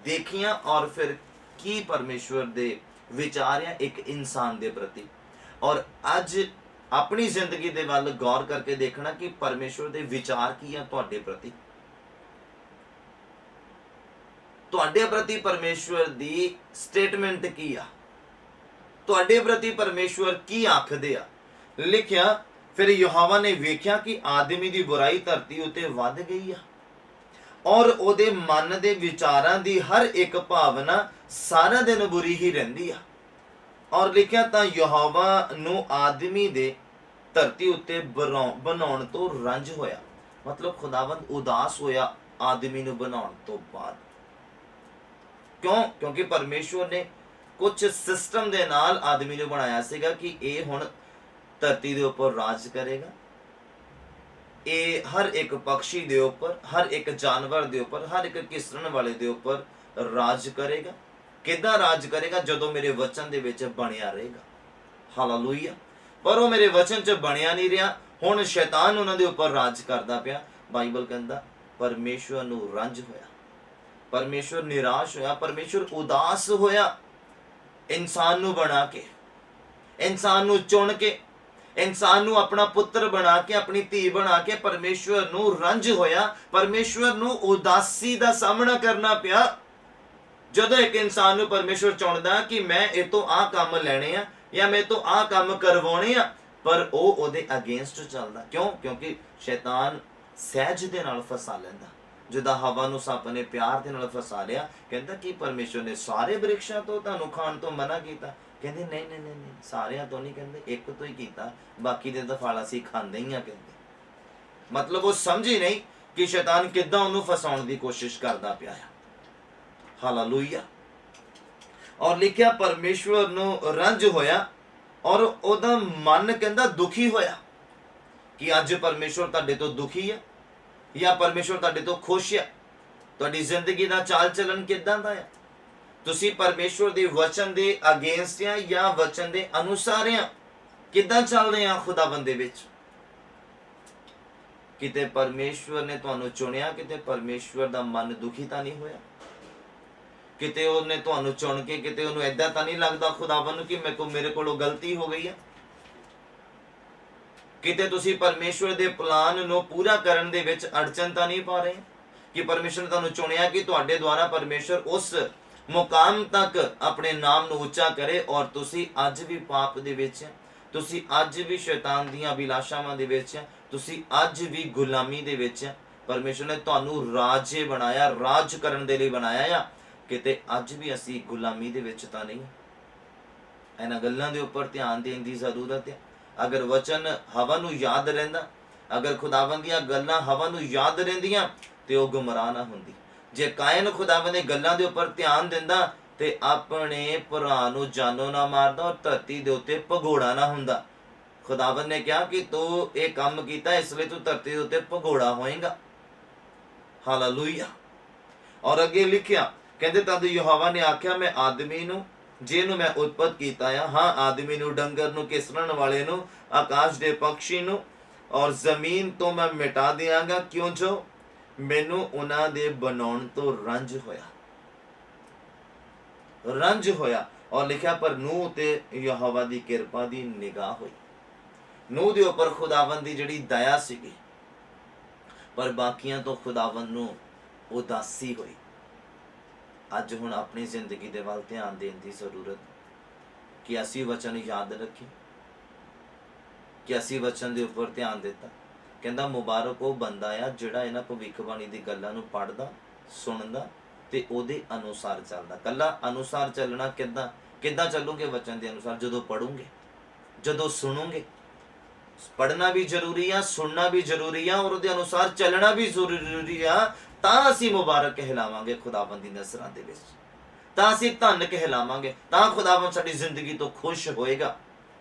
देखियां और फिर की परमेश्वर दे विचार है एक इंसान दे प्रति, और अज अपनी जिंदगी दे वल गौर करके देखना कि परमेश्वर दे विचार की है तुहाडे प्रति। तुहाडे प्रति परमेश्वर दी स्टेटमेंट की आ, तुहाडे प्रति परमेश्वर की आखदे आ। लिखिया फिर यहोवा ने वेख्या कि आदमी दी बुराई धरती उत्ते वध गई आ और ਉਹਦੇ ਮਨ ਦੇ ਵਿਚਾਰਾਂ ਦੀ ਹਰ ਇੱਕ ਭਾਵਨਾ ਸਾਰਾ ਦਿਨ ਬੁਰੀ ਹੀ ਰਹਿੰਦੀ ਆ। ਔਰ ਲਿਖਿਆ ਤਾਂ ਯਹੋਵਾ ਨੂੰ ਆਦਮੀ ਦੇ ਧਰਤੀ ਉੱਤੇ ਬਣਾਉਣ ਤੋਂ ਰੰਜ ਹੋਇਆ, ਮਤਲਬ ਖੁਦਾਵੰਦ ਉਦਾਸ ਹੋਇਆ ਆਦਮੀ ਨੂੰ ਬਣਾਉਣ ਤੋਂ ਬਾਅਦ। ਕਿਉਂ? ਕਿਉਂਕਿ ਪਰਮੇਸ਼ਵਰ ਨੇ ਕੁਝ ਸਿਸਟਮ ਦੇ ਨਾਲ ਆਦਮੀ ਨੂੰ ਬਣਾਇਆ ਸੀਗਾ ਕਿ ਇਹ ਹੁਣ ਧਰਤੀ ਦੇ ਉੱਪਰ ਰਾਜ ਕਰੇਗਾ। ਇਹ ਹਰ ਇੱਕ ਪਕਸ਼ੀ ਦੇ ਉੱਪਰ, ਹਰ ਇੱਕ ਜਾਨਵਰ ਦੇ ਉੱਪਰ, ਹਰ ਇੱਕ ਕਿਸਰਨ ਵਾਲੇ ਦੇ ਉੱਪਰ ਰਾਜ ਕਰੇਗਾ। ਕਿੱਦਾਂ ਰਾਜ ਕਰੇਗਾ? ਜਦੋਂ ਮੇਰੇ ਵਚਨ ਦੇ ਵਿੱਚ ਬਣਿਆ ਰਹੇਗਾ। ਹਾਲੇਲੂਇਆ। ਪਰ ਉਹ ਮੇਰੇ ਵਚਨ 'ਚ ਬਣਿਆ ਨਹੀਂ ਰਿਹਾ, ਹੁਣ ਸ਼ੈਤਾਨ ਉਹਨਾਂ ਦੇ ਉੱਪਰ ਰਾਜ ਕਰਦਾ ਪਿਆ। ਬਾਈਬਲ ਕਹਿੰਦਾ ਪਰਮੇਸ਼ਵਰ ਨੂੰ ਰੰਜ ਹੋਇਆ, ਪਰਮੇਸ਼ਵਰ ਨਿਰਾਸ਼ ਹੋਇਆ, ਪਰਮੇਸ਼ਵਰ ਉਦਾਸ ਹੋਇਆ ਇਨਸਾਨ ਨੂੰ ਬਣਾ ਕੇ, ਇਨਸਾਨ ਨੂੰ ਚੁਣ ਕੇ, ਇਨਸਾਨ ਨੂੰ ਆਪਣਾ ਪੁੱਤਰ ਬਣਾ ਕੇ, ਆਪਣੀ ਧੀ ਬਣਾ ਕੇ ਪਰਮੇਸ਼ਵਰ ਨੂੰ ਰੰਜ ਹੋਇਆ, ਪਰਮੇਸ਼ਵਰ ਨੂੰ ਉਦਾਸੀ ਦਾ ਸਾਹਮਣਾ ਕਰਨਾ ਪਿਆ। ਜਦੋਂ ਇੱਕ ਇਨਸਾਨ ਨੂੰ ਪਰਮੇਸ਼ਵਰ ਚੁਣਦਾ ਕਿ ਮੈਂ ਇਹ ਤੋਂ ਆਹ ਕੰਮ ਲੈਣੇ ਆ ਜਾਂ ਮੈਂ ਤੋਂ ਆਹ ਕੰਮ ਕਰਵਾਉਣੇ ਆ, ਪਰ ਉਹ ਉਹਦੇ ਅਗੇਂਸਟ ਚੱਲਦਾ। ਕਿਉਂ? ਕਿਉਂਕਿ ਸ਼ੈਤਾਨ ਸਹਿਜ ਦੇ ਨਾਲ ਫਸਾ ਲੈਂਦਾ। ਜਿੱਦਾਂ ਹਵਾ ਨੂੰ ਸੱਪ ਨੇ ਪਿਆਰ ਦੇ ਨਾਲ ਫਸਾ ਲਿਆ, ਕਹਿੰਦਾ ਕਿ ਪਰਮੇਸ਼ਵਰ ਨੇ ਸਾਰੇ ਬ੍ਰਿਖਸ਼ਾਂ ਤੋਂ ਤੁਹਾਨੂੰ ਖਾਣ ਤੋਂ ਮਨਾ ਕੀਤਾ। ਕਹਿੰਦੇ ਨਹੀਂ ਨਹੀਂ ਨਹੀਂ ਨਹੀਂ, ਸਾਰਿਆਂ ਤੋਂ ਨਹੀਂ, ਕਹਿੰਦੇ ਇੱਕ ਤੋਂ ਹੀ ਕੀਤਾ, ਬਾਕੀ ਦੇ ਤਾਂ ਫਲ ਅਸੀਂ ਖਾਂਦੇ ਹੀ ਆ। ਕਹਿੰਦੇ ਮਤਲਬ ਉਹ ਸਮਝੀ ਨਹੀਂ ਕਿ ਸ਼ੈਤਾਨ ਕਿੱਦਾਂ ਉਹਨੂੰ ਫਸਾਉਣ ਦੀ ਕੋਸ਼ਿਸ਼ ਕਰਦਾ ਪਿਆ ਆ। ਹਾਲੇਲੂਇਆ। ਔਰ ਲਿਖਿਆ ਪਰਮੇਸ਼ਵਰ ਨੂੰ ਰੰਜ ਹੋਇਆ ਔਰ ਉਹਦਾ ਮਨ ਕਹਿੰਦਾ ਦੁਖੀ ਹੋਇਆ ਕਿ ਅੱਜ ਪਰਮੇਸ਼ਵਰ ਤੁਹਾਡੇ ਤੋਂ ਦੁਖੀ ਆ ਜਾਂ ਪਰਮੇਸ਼ਵਰ ਤੁਹਾਡੇ ਤੋਂ ਖੁਸ਼ ਆ। ਤੁਹਾਡੀ ਜ਼ਿੰਦਗੀ ਦਾ ਚਾਲ ਚੱਲਣ ਕਿੱਦਾਂ ਦਾ ਆ? ਤੁਸੀਂ ਪਰਮੇਸ਼ਵਰ ਦੇ ਵਚਨ ਦੇ ਅਗੇਂਸਟ ਆ ਜਾਂ ਵਚਨ ਦੇ ਅਨੁਸਾਰ ਆ? ਕਿੱਦਾਂ ਚੱਲਦੇ ਆ ਖੁਦਾਵੰਦ ਦੇ ਵਿੱਚ? ਕਿਤੇ ਪਰਮੇਸ਼ਵਰ ਨੇ ਤੁਹਾਨੂੰ ਚੁਣਿਆ, ਕਿਤੇ ਪਰਮੇਸ਼ਵਰ ਦਾ ਮਨ ਦੁਖੀ ਤਾਂ ਨਹੀਂ ਹੋਇਆ? ਕਿਤੇ ਉਹਨੇ ਤੁਹਾਨੂੰ ਚੁਣ ਕੇ ਕਿਤੇ ਉਹਨੂੰ ਏਦਾਂ ਤਾਂ ਨਹੀਂ ਲੱਗਦਾ ਖੁਦਾਵੰਦ ਨੂੰ ਕਿ ਮੇਰੇ ਕੋਲੋਂ ਗਲਤੀ ਹੋ ਗਈ ਆ? ਕਿਤੇ ਤੁਸੀਂ ਪਰਮੇਸ਼ਵਰ ਦੇ ਪਲਾਨ ਨੂੰ ਪੂਰਾ ਕਰਨ ਦੇ ਵਿੱਚ ਅੜਚਨ ਤਾਂ ਨਹੀਂ ਪਾ ਰਹੇ ਕਿ ਪਰਮੇਸ਼ਵਰ ਨੇ ਤੁਹਾਨੂੰ ਚੁਣਿਆ ਕਿ ਤੁਹਾਡੇ ਦੁਆਰਾ ਪਰਮੇਸ਼ਵਰ ਉਸ ਮੁਕਾਮ ਤੱਕ ਆਪਣੇ ਨਾਮ ਨੂੰ ਉੱਚਾ ਕਰੇ, ਔਰ ਤੁਸੀਂ ਅੱਜ ਵੀ ਪਾਪ ਦੇ ਵਿੱਚ, ਤੁਸੀਂ ਅੱਜ ਵੀ ਸ਼ੈਤਾਨ ਦੀਆਂ ਅਭਿਲਾਸ਼ਾਵਾਂ ਦੇ ਵਿੱਚ, ਤੁਸੀਂ ਅੱਜ ਵੀ ਗੁਲਾਮੀ ਦੇ ਵਿੱਚ। ਪਰਮੇਸ਼ਵਰ ਨੇ ਤੁਹਾਨੂੰ ਰਾਜੇ ਬਣਾਇਆ, ਰਾਜ ਕਰਨ ਦੇ ਲਈ ਬਣਾਇਆ ਆ। ਕਿਤੇ ਅੱਜ ਵੀ ਅਸੀਂ ਗੁਲਾਮੀ ਦੇ ਵਿੱਚ ਤਾਂ ਨਹੀਂ? ਇਹਨਾਂ ਗੱਲਾਂ ਦੇ ਉੱਪਰ ਧਿਆਨ ਦੇਣ ਦੀ ਜ਼ਰੂਰਤ ਹੈ। ਅਗਰ ਵਚਨ ਹਵਾ ਨੂੰ ਯਾਦ ਰਹਿੰਦਾ, ਅਗਰ ਖੁਦਾਵੰਦ ਦੀਆਂ ਗੱਲਾਂ ਹਵਾ ਨੂੰ ਯਾਦ ਰਹਿੰਦੀਆਂ ਤੇ ਉਹ ਗੁੰਮਰਾਹ ਨਾ ਹੁੰਦੀ। ਜੇ ਕਾਇਨ ਖੁਦਾਵੰਦ ਦੀਆਂ ਗੱਲਾਂ ਦੇ ਉੱਪਰ ਧਿਆਨ ਦਿੰਦਾ ਤੇ ਆਪਣੇ ਭਰਾ ਨੂੰ ਜਾਨੋਂ ਨਾ ਮਾਰਦਾ ਔਰ ਧਰਤੀ ਦੇ ਉੱਤੇ ਭਗੌੜਾ ਨਾ ਹੁੰਦਾ। ਖੁਦਾਵੰਦ ਨੇ ਕਿਹਾ ਕਿ ਤੂੰ ਇਹ ਕੰਮ ਕੀਤਾ, ਇਸ ਲਈ ਤੂੰ ਧਰਤੀ ਦੇ ਉੱਤੇ ਭਗੌੜਾ ਹੋਏਗਾ। ਹਾਲੇਲੂਇਆ। ਔਰ ਅੱਗੇ ਲਿਖਿਆ, ਕਹਿੰਦੇ ਤਦ ਯਹੋਵਾ ਨੇ ਆਖਿਆ ਮੈਂ ਆਦਮੀ ਨੂੰ ਜਿਹਨੂੰ ਮੈਂ ਉਤਪਤ ਕੀਤਾ ਆ, ਹਾਂ ਆਦਮੀ ਨੂੰ, ਡੰਗਰ ਨੂੰ, ਕਿਸਰਨ ਵਾਲੇ ਨੂੰ, ਆਕਾਸ਼ ਦੇ ਪੰਛੀ ਨੂੰ ਔਰ ਜ਼ਮੀਨ ਤੋਂ ਮੈਂ ਮਿਟਾ ਦਿਆਂਗਾ, ਕਿਉਂ ਜੋ ਮੈਨੂੰ ਉਹਨਾਂ ਦੇ ਬਣਾਉਣ ਤੋਂ ਰੰਜ ਹੋਇਆ, ਰੰਜ ਹੋਇਆ। ਔਰ ਲਿਖਿਆ ਪਰ ਨੂਹ ਤੇ ਯਹੋਵਾ ਦੀ ਕਿਰਪਾ ਦੀ ਨਿਗਾਹ ਹੋਈ। ਨੂਹ ਦੇ ਉੱਪਰ ਖੁਦਾਵੰਦ ਦੀ ਜਿਹੜੀ ਦਇਆ ਸੀਗੀ, ਪਰ ਬਾਕੀਆਂ ਤੋਂ ਖੁਦਾਵੰਦ ਨੂੰ ਉਦਾਸੀ ਹੋਈ। ਅੱਜ ਹੁਣ ਆਪਣੀ ਜ਼ਿੰਦਗੀ ਦੇ ਵੱਲ ਧਿਆਨ ਦੇਣ ਦੀ ਜ਼ਰੂਰਤ ਕਿ ਅਸੀਂ ਵਚਨ ਯਾਦ ਰੱਖੀਏ, ਕਿ ਅਸੀਂ ਵਚਨ ਦੇ ਉੱਪਰ ਧਿਆਨ ਦਿੱਤਾ। ਕਹਿੰਦਾ ਮੁਬਾਰਕ ਉਹ ਬੰਦਾ ਆ ਜਿਹੜਾ ਇਹਨਾਂ ਭਵਿੱਖਬਾਣੀ ਦੀ ਗੱਲਾਂ ਨੂੰ ਪੜ੍ਹਦਾ, ਸੁਣਦਾ ਤੇ ਉਹਦੇ ਅਨੁਸਾਰ ਚੱਲਦਾ। ਕੱਲਾ ਅਨੁਸਾਰ ਚੱਲਣਾ ਕਿੱਦਾਂ ਚੱਲੋਗੇ ਵਚਨ ਦੇ ਅਨੁਸਾਰ? ਜਦੋਂ ਪੜੋਗੇ, ਜਦੋਂ ਸੁਣੋਗੇ। ਪੜ੍ਹਨਾ ਵੀ ਜ਼ਰੂਰੀ ਆ, ਸੁਣਨਾ ਵੀ ਜ਼ਰੂਰੀ ਆ ਔਰ ਉਹਦੇ ਅਨੁਸਾਰ ਚੱਲਣਾ ਵੀ ਜ਼ਰੂਰੀ ਆ। ਤਾਂ ਅਸੀਂ ਮੁਬਾਰਕ ਕਹਿਲਾਵਾਂਗੇ ਖੁਦਾਵੰਦ ਦੀ ਨਜ਼ਰਾਂ ਦੇ ਵਿੱਚ, ਤਾਂ ਅਸੀਂ ਧੰਨ ਕਹਿਲਾਵਾਂਗੇ, ਤਾਂ ਖੁਦਾਵੰਦ ਸਾਡੀ ਜ਼ਿੰਦਗੀ ਤੋਂ ਖੁਸ਼ ਹੋਏਗਾ।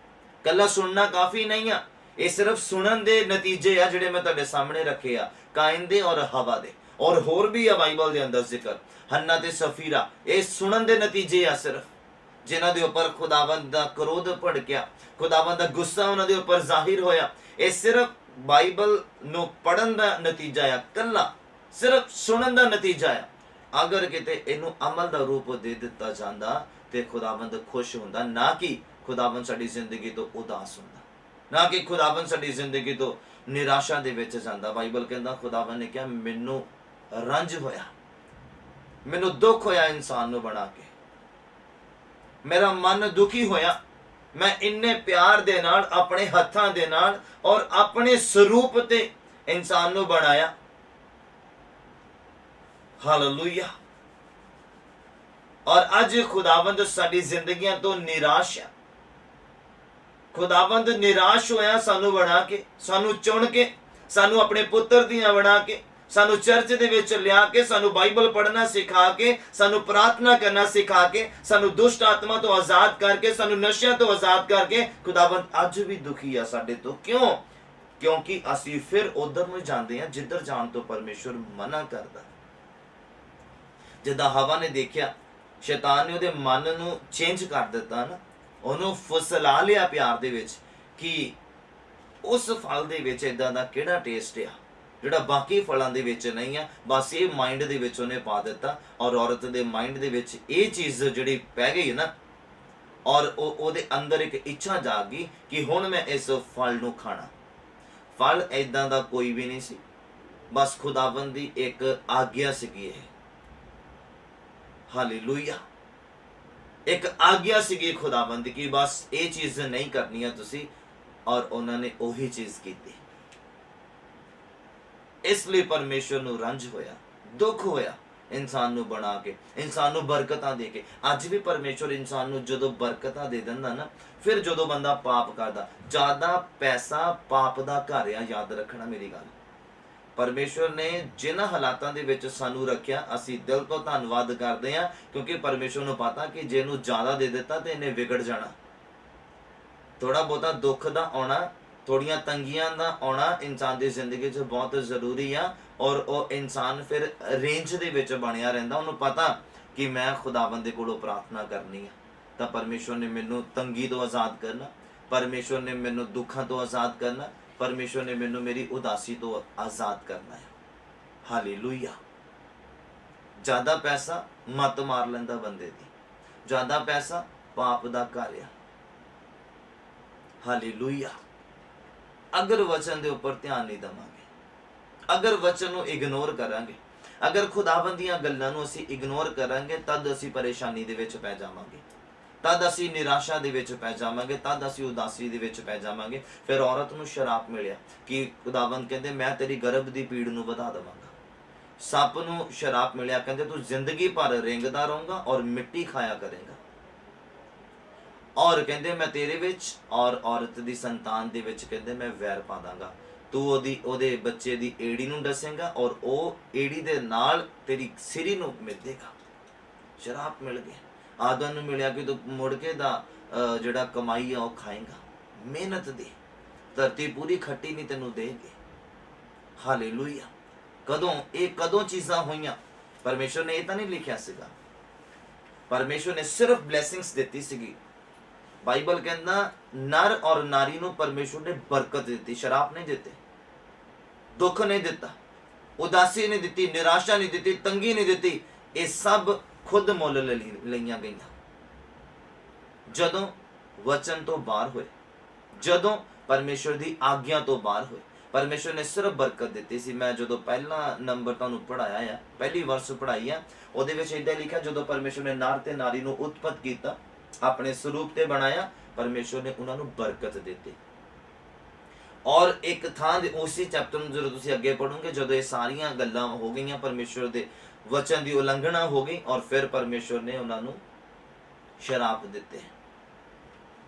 ਕੱਲਾ ਸੁਣਨਾ ਕਾਫੀ ਨਹੀਂ ਆ। ਇਹ ਸਿਰਫ ਸੁਣਨ ਦੇ ਨਤੀਜੇ ਆ ਜਿਹੜੇ ਮੈਂ ਤੁਹਾਡੇ ਸਾਹਮਣੇ ਰੱਖੇ ਆ, ਕਾਇਨ ਦੇ ਔਰ ਹਵਾ ਦੇ, ਔਰ ਹੋਰ ਵੀ ਆ ਬਾਈਬਲ ਦੇ ਅੰਦਰ ਜ਼ਿਕਰ, ਹੰਨਾ ਤੇ ਸਫੀਰਾ। ਇਹ ਸੁਣਨ ਦੇ ਨਤੀਜੇ ਆ ਸਿਰਫ, ਜਿਨ੍ਹਾਂ ਦੇ ਉੱਪਰ ਖੁਦਾਵੰਦ ਦਾ ਕ੍ਰੋਧ ਭੜਕਿਆ, ਖੁਦਾਵੰਦ ਦਾ ਗੁੱਸਾ ਉਹਨਾਂ ਦੇ ਉੱਪਰ ਜ਼ਾਹਿਰ ਹੋਇਆ। ਇਹ ਸਿਰਫ ਬਾਈਬਲ ਨੂੰ ਪੜ੍ਹਨ ਦਾ ਨਤੀਜਾ ਆ, ਕੱਲਾ ਸਿਰਫ ਸੁਣਨ ਦਾ ਨਤੀਜਾ ਆ। ਅਗਰ ਕਿਤੇ ਇਹਨੂੰ ਅਮਲ ਦਾ ਰੂਪ ਦੇ ਦਿੱਤਾ ਜਾਂਦਾ ਤੇ ਖੁਦਾਵੰਦ ਖੁਸ਼ ਹੁੰਦਾ, ਨਾ ਕਿ ਖੁਦਾਵੰਦ ਸਾਡੀ ਜ਼ਿੰਦਗੀ ਤੋਂ ਉਦਾਸ ਹੁੰਦਾ, ਨਾ ਕਿ ਖੁਦਾਵੰਦ ਸਾਡੀ ਜ਼ਿੰਦਗੀ ਤੋਂ ਨਿਰਾਸ਼ਾ ਦੇ ਵਿੱਚ ਜਾਂਦਾ। ਬਾਈਬਲ ਕਹਿੰਦਾ ਖੁਦਾਵੰਦ ਨੇ ਕਿਹਾ ਮੈਨੂੰ ਰੰਜ ਹੋਇਆ, ਮੈਨੂੰ ਦੁੱਖ ਹੋਇਆ ਇਨਸਾਨ ਨੂੰ ਬਣਾ ਕੇ, ਮੇਰਾ ਮਨ ਦੁਖੀ ਹੋਇਆ। ਮੈਂ ਇੰਨੇ ਪਿਆਰ ਦੇ ਨਾਲ, ਆਪਣੇ ਹੱਥਾਂ ਦੇ ਨਾਲ ਔਰ ਆਪਣੇ ਸਰੂਪ ਤੇ ਇਨਸਾਨ ਨੂੰ ਬਣਾਇਆ, ਹਾਲੇਲੂਇਆ। और अज खुदावंद साडी जिंदगियां तो निराश है। खुदावंद निराश होया सानू बना के, सानू चुन के, सानू अपने पुत्र दियां बना के, सानू चर्च दे विच लिया के, सानू बाइबल पढ़ना सिखा के, सानू प्रार्थना करना सिखा के, सानू दुष्ट आत्मा तो आजाद करके, सानू नशिया तो आजाद करके खुदावंद अज भी दुखी है साडे तो। क्यों? क्योंकि असी फिर उधर नूं जांदे हां जिधर जाण तो परमेश्वर मना करदा। जिद्दां हवा ने देखिया, शैतान ने ਉਹਦੇ ਮਨ ਨੂੰ ਚੇਂਜ ਕਰ ਦਿੱਤਾ ਨਾ, ਉਹਨੂੰ ਫਸਲਾ ਲਿਆ ਪਿਆਰ ਦੇ ਵਿੱਚ ਕਿ ਉਸ ਫਲ ਦੇ ਵਿੱਚ ਇਦਾਂ ਦਾ ਕਿਹੜਾ ਟੇਸਟ ਆ ਜਿਹੜਾ ਬਾਕੀ ਫਲਾਂ ਦੇ ਵਿੱਚ ਨਹੀਂ ਆ। ਬਸ ਇਹ ਮਾਈਂਡ ਦੇ ਵਿੱਚ ਉਹਨੇ ਪਾ ਦਿੱਤਾ, ਔਰ ਔਰਤ ਦੇ ਮਾਈਂਡ ਦੇ ਵਿੱਚ ਇਹ ਚੀਜ਼ ਜਿਹੜੀ ਪੈ ਗਈ ਨਾ, ਔਰ ਉਹਦੇ ਅੰਦਰ ਇੱਕ ਇੱਛਾ ਜਾਗ ਗਈ ਕਿ ਹੁਣ ਮੈਂ ਇਸ ਫਲ ਨੂੰ ਖਾਣਾ। ਫਲ ਇਦਾਂ ਦਾ ਕੋਈ ਵੀ ਨਹੀਂ ਸੀ, ਬਸ ਖੁਦਾਵੰਦ ਦੀ ਇੱਕ ਆਗਿਆ ਸੀਗੀ ਇਹ। हालेलुया। एक आज्ञा सीगी खुदाबंद की, बस ये चीज नहीं करनी है तुसी, और उन्होंने ओही चीज की। इसलिए परमेश्वर नूं रंज होया, दुख होया इंसान नूं बना के, इंसान नूं बरकतां दे के। अज भी परमेश्वर इंसान नूं जदों बरकतां दे दिंदा ना, फिर जदों बंदा पाप करदा, ज्यादा पैसा पाप दा घर आ। याद रखना मेरी गल। परमेश्वर ने जिन्हां हालातां दे विच सानू रखिया, असी दिल तो धन्नवाद करते हैं, क्योंकि परमेश्वर नूं पता कि जे नूं ज़्यादा दे दिता तो इन्हें विगड़ जाना। थोड़ा बहुता दुख दा आउणा, थोड़ियां तंगियां दा आउणा इंसान दी जिंदगी च बहुत जरूरी आ, और वह इंसान फिर रेंज दे विच बनिया रहिंदा। उहनूं पता कि मैं खुदावंद दे कोलों प्रार्थना करनी है, तो परमेश्वर ने मैनूं तंगी तो आज़ाद करना, परमेश्वर ने मैनूं दुखां तो आज़ाद करना, परमेश्वर ने मैनू मेरी उदासी तो आजाद करना है। हालेलुया। ज्यादा पैसा मत मार लेंदा बंदे दी, ज्यादा पैसा पाप दा घर आ। हालेलुया। अगर वचन दे उपर ध्यान नहीं देवांगे, अगर वचन नूं इग्नोर करांगे, अगर खुदावंद दीआं गल्लां नूं असीं इग्नोर करांगे, तद असीं परेशानी दे विच पै जावांगे, तद असी निराशा दे विच पै जावांगे, तद असी उदासी दे विच पै जावांगे। फिर औरत नूं शराप मिलिया कि खुदावंद कहंदे मैं तेरी गर्भ दी पीड़ नूं वधा देवांगा। सप नूं शराप मिलिया, कहंदे तू जिंदगी भर रेंगदा रहूंगा और मिट्टी खाया करेगा। और कहंदे मैं तेरे विच और औरत दी संतान दे विच कहंदे मैं वैर पा दांगा। तू ओदे बच्चे दी एड़ी नूं डसेगा और ओ एड़ी दे नाल तेरी सिरी नूं मिधेगा। शराप मिल गया। आदम नूं मिलिया कि तू मुड़ के दा जिहड़ा कमाई है वह खाएगा, मेहनत दे, धरती पूरी खट्टी नहीं तेनू देगी। हालेलुया। कदों चीज़ां होईयां? परमेश्वर ने यह तो नहीं लिखिया सीगा, परमेश्वर ने सिर्फ ब्लैसिंग्स देती सीगी। बाइबल कहंदा नर और नारी नूं परमेश्वर ने बरकत दी, शराप नहीं दिते, दुख नहीं दिता, उदासी नहीं दी, निराशा नहीं दी, तंगी नहीं दी। ये सब खुद मुल लईयां गईयां जदों वचन तो बाहर होए, जदों परमेश्वर की आग्ञा तो बाहर होए। परमेश्वर ने सिर्फ बरकत दी सी। मैं जो पहला नंबर तुहानूं पढ़ाया है, पहली वर्ष पढ़ाई है, उहदे विच इदां लिखा जदों परमेश्वर ने नर ते नारी नूं उत्पत कीता, अपने स्वरूप ते बनाया, परमेश्वर ने उन्हां नूं बरकत दित्ती। और एक थां दे उसी चैप्टर में जो तुसीं अगे पढ़ोगे, जदों ये सारियां गल्लां हो गईयां, परमेश्वर दे वचन की उलंघना हो गई, और फिर परमेश्वर ने उन्होंने शराप दिते,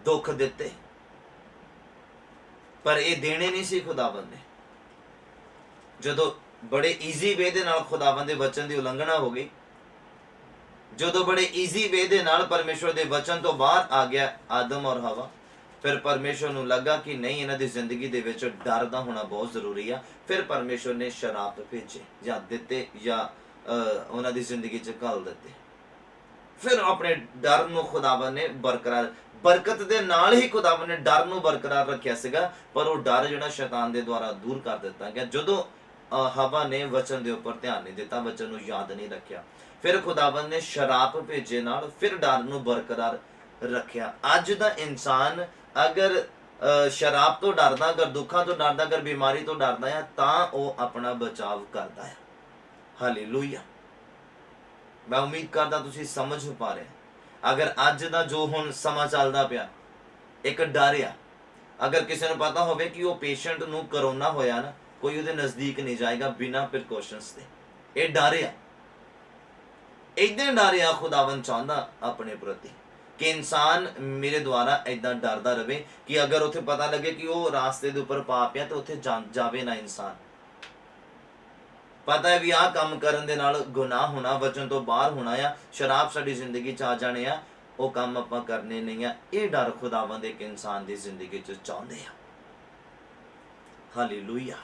दुख दिते, पर ये देने नहीं सी खुदावंद ने। जदों बड़े ईजी वे दे नाल खुदावंद दे वचन की उलंघना हो गई, जदों बड़े ईजी वे दे नाल परमेश्वर दे वचन तो बाहर आ गया आदम और हवा, फिर परमेश्वर नूं लगा कि नहीं, इन्हां दी जिंदगी दे विच डर दा होना बहुत जरूरी है। फिर परमेश्वर ने शराप भेजे या दिते या उन्हां दी जिंदगी च घल दिते। फिर अपने डर नूं खुदावन ने बरकरार, बरकत दे नाल ही खुदावन ने डर नूं बरकरार रखिया सीगा, पर वो डर जिहड़ा शैतान दे द्वारा दूर कर दिता गया जदों हवा ने वचन दे उपर ध्यान नहीं दिता, वचन नूं याद नहीं रखिया। फिर खुदावन ने शराप भेजे नाल फिर डर नूं बरकरार रखिया। अज दा इंसान अगर शराब तो डरदा, अगर दुखा तो डरदा, अगर बीमारी तो डरदा है, तां वो अपना बचाव करता है। हालेलुया। मैं उम्मीद करदा तुसीं समझ पा रहे। अगर अज दा जो हुण समा चलदा पिया, एक डर आ, अगर किसी नूं पता होवे कि वो पेशेंट नूं करोना होया ना, कोई उहदे नज़दीक नहीं जाएगा बिना प्रिकॉशनस दे। ये डर आ, इदां डर आ खुदावन चाहता अपने प्रति कि इंसान मेरे द्वारा इदां डरदा रहे कि अगर उत्थे पता लगे कि वो रास्ते के उपर पाप है तो उत्थे जावे ना इंसान। पता है भी आ काम करन दे नाल गुनाह होना, वचन तो बाहर होना आ, शराब साडी जिंदगी च आ जाने आ, वो काम आपां करने नहीं आ। ये डर खुदावंद एक इंसान की जिंदगी च चाहते हैं। हालेलुया।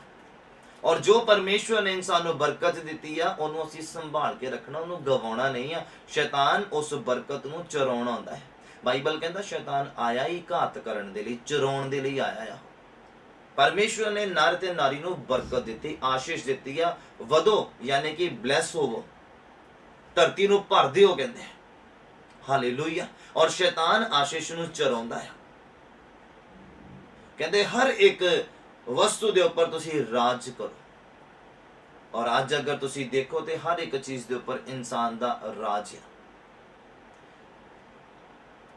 और जो परमेश्वर ने इंसान को बरकत दी है उन्होंने असीं संभाल के रखना, उन्होंने गवाना नहीं है। शैतान उस बरकत को चराउण आउंदा है। बाइबल कहता शैतान आया ही घात करन दे लई, चराउण दे लई आया है। परमेश्वर ने नर ते नारी को बरकत दी, आशीष दी है। वधो यानी कि ब्लैस होवो, धरती को भर दिओ कहंदे हैं। हालेलुया। और शैतान आशीष को चराउंदा है। कहते हर एक वस्तु के उपर तुसी राज करो। और अज अगर तुसी देखो तो हर एक चीज के उपर इंसान का राज है,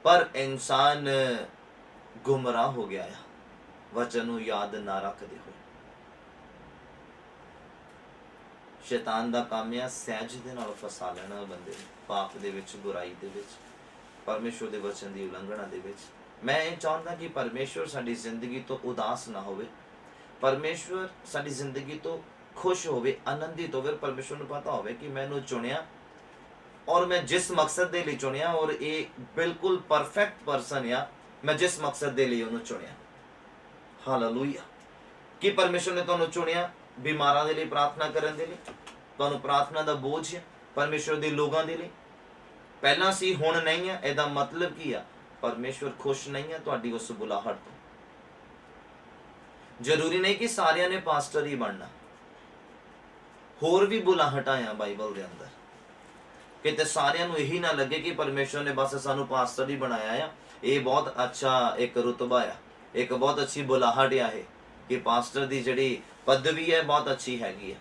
पर इंसान गुमराह हो गया है वचन को याद ना रखते हुए। शैतान का काम है सहज दे नाल फसा लेना बंदे पाप दे विच, बुराई दे विच, परमेश्वर के वचन की उलंघना दे विच। मैं ये चाहता कि परमेश्वर साडी जिंदगी तो उदास ना होवे, परमेश्वर साडी जिंदगी तो खुश होवे, आनंदित होवे। परमेश्वर को पता होवे कि मैनू चुनिया और मैं जिस मकसद के लिए चुनिया, और ये बिल्कुल परफेक्ट पर्सन या मैं जिस मकसद के लिए उन्होंने चुनिया। हालेलुया। कि परमेश्वर ने तुहानू चुनिया बीमारां दे लिए प्रार्थना करन दे लिए, तुहानू प्रार्थना का बोझ है परमेश्वर के लोगों के लिए। पहला सी हुण नहीं है, इहदा मतलब की है परमेश्वर खुश नहीं है तुहाडी उस बुलाहट तो। जरूरी नहीं कि सारियां ने पास्टर ही बनना, होर भी बुलाहटां आ बाइबल के अंदर। किते सारियां नू यही ना लगे कि परमेश्वर ने बस सानू पास्टर ही बनाया है, ये बहुत अच्छा एक रुतबा है, एक बहुत अच्छी बुलाहट है कि पास्टर की जिहड़ी पदवी है बहुत अच्छी हैगी है।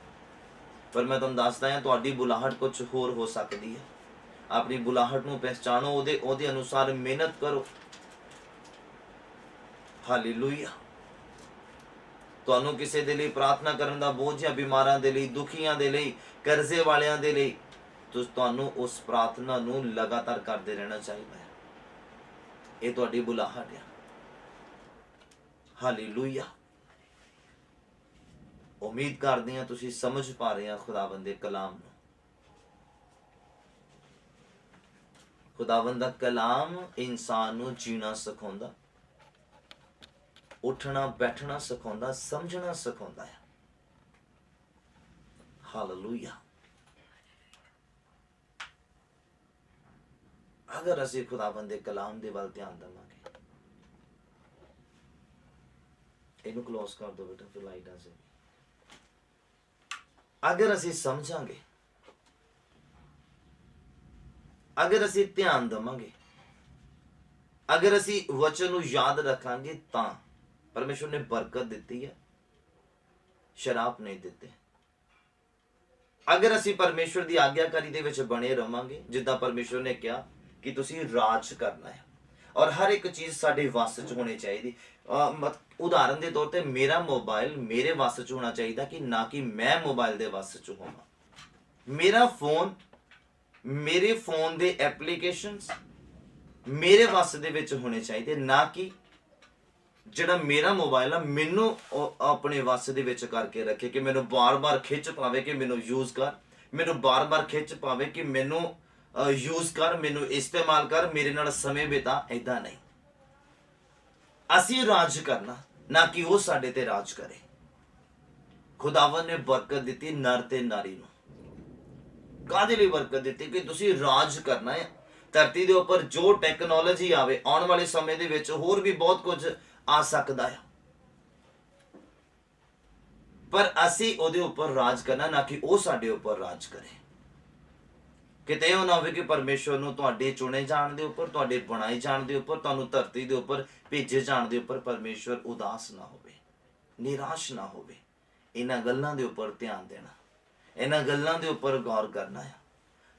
पर मैं तुहानू दसदा हां तुहाडी बुलाहट कुछ होर हो सकती है। अपनी बुलाहट नू पहचानो, ओदे अनुसार मेहनत करो। हालेलुया। तुहानू किसी दे लई प्रार्थना करन दा बोझ है, बीमारां दे लई, दुखियां दे लई, कर्जे वालियां दे लई, तो तुहानू उस प्रार्थना नू लगातार करते रहना चाहिए। ये तुहाडी बुलाहट है। हालेलुया। उम्मीद करते हैं तुसीं समझ पा रहे हैं खुदावंद दे कलाम नू। खुदावंद दा कलाम इंसान नू जीना सिखाउंदा, उठना बैठना सिखाउंदा, समझना सिखाउंदा है। हालेलुया। अगर असीं खुदावंद दे कलाम दे वल ध्यान देवांगे, इनू क्लोज कर दो बेटा फिर लाइट आ जाएगी। अगर असीं समझांगे, अगर असीं ध्यान देवांगे, अगर असीं वचन नू याद रखांगे, तां परमेश्वर ने बरकत दी है, शराप नहीं दिते। अगर असीं परमेश्वर की आग्याकारी दे विच बने रहांगे, जिद्दां परमेश्वर ने कहा कि तुसीं राज करना है और हर एक चीज साडे वस च होनी चाहिए। उदाहरण के तौर पर मेरा मोबाइल मेरे वस च होना चाहिए कि ना कि मैं मोबाइल के वस च होवां। मेरा फोन, मेरे फोन के एप्लीकेशनस मेरे वस दे विच होने चाहिए, ना कि जिहड़ा मेरा मोबाइल है मैनू अपने वस दे विच करके रखे कि मैनू बार बार खिंच पावे कि मैनू यूज कर, मैनू बार बार खिंच पावे कि मैनू यूज कर, मैनू इस्तेमाल कर, मेरे नाल समय बिता। ऐदां नहीं, असीं राज करना, ना कि वो साडे ते राज करे। खुदावन ने बरकत दी नर ते नारी नू। काहदे लई बरकत दी? कि तुसीं राज करना है धरती के उपर। जो टैक्नोलॉजी आवे आने वाले समय दे विच होर भी बहुत कुछ आ सकता है, पर असीं उहदे उपर राज करना, ना कि वो साडे उपर राज करे। किते इह ना होवे कि परमेश्वर नूं तुहाडे चुने जाण दे उपर, तुहाडे बनाए जाण दे उपर, तुहानूं धरती दे उपर भेजे जाण दे उपर परमेश्वर उदास ना होवे, निराश ना होवे। इन्हां गल्लां दे उपर ध्यान देना, इन्हां गल्लां दे उपर गौर करना है,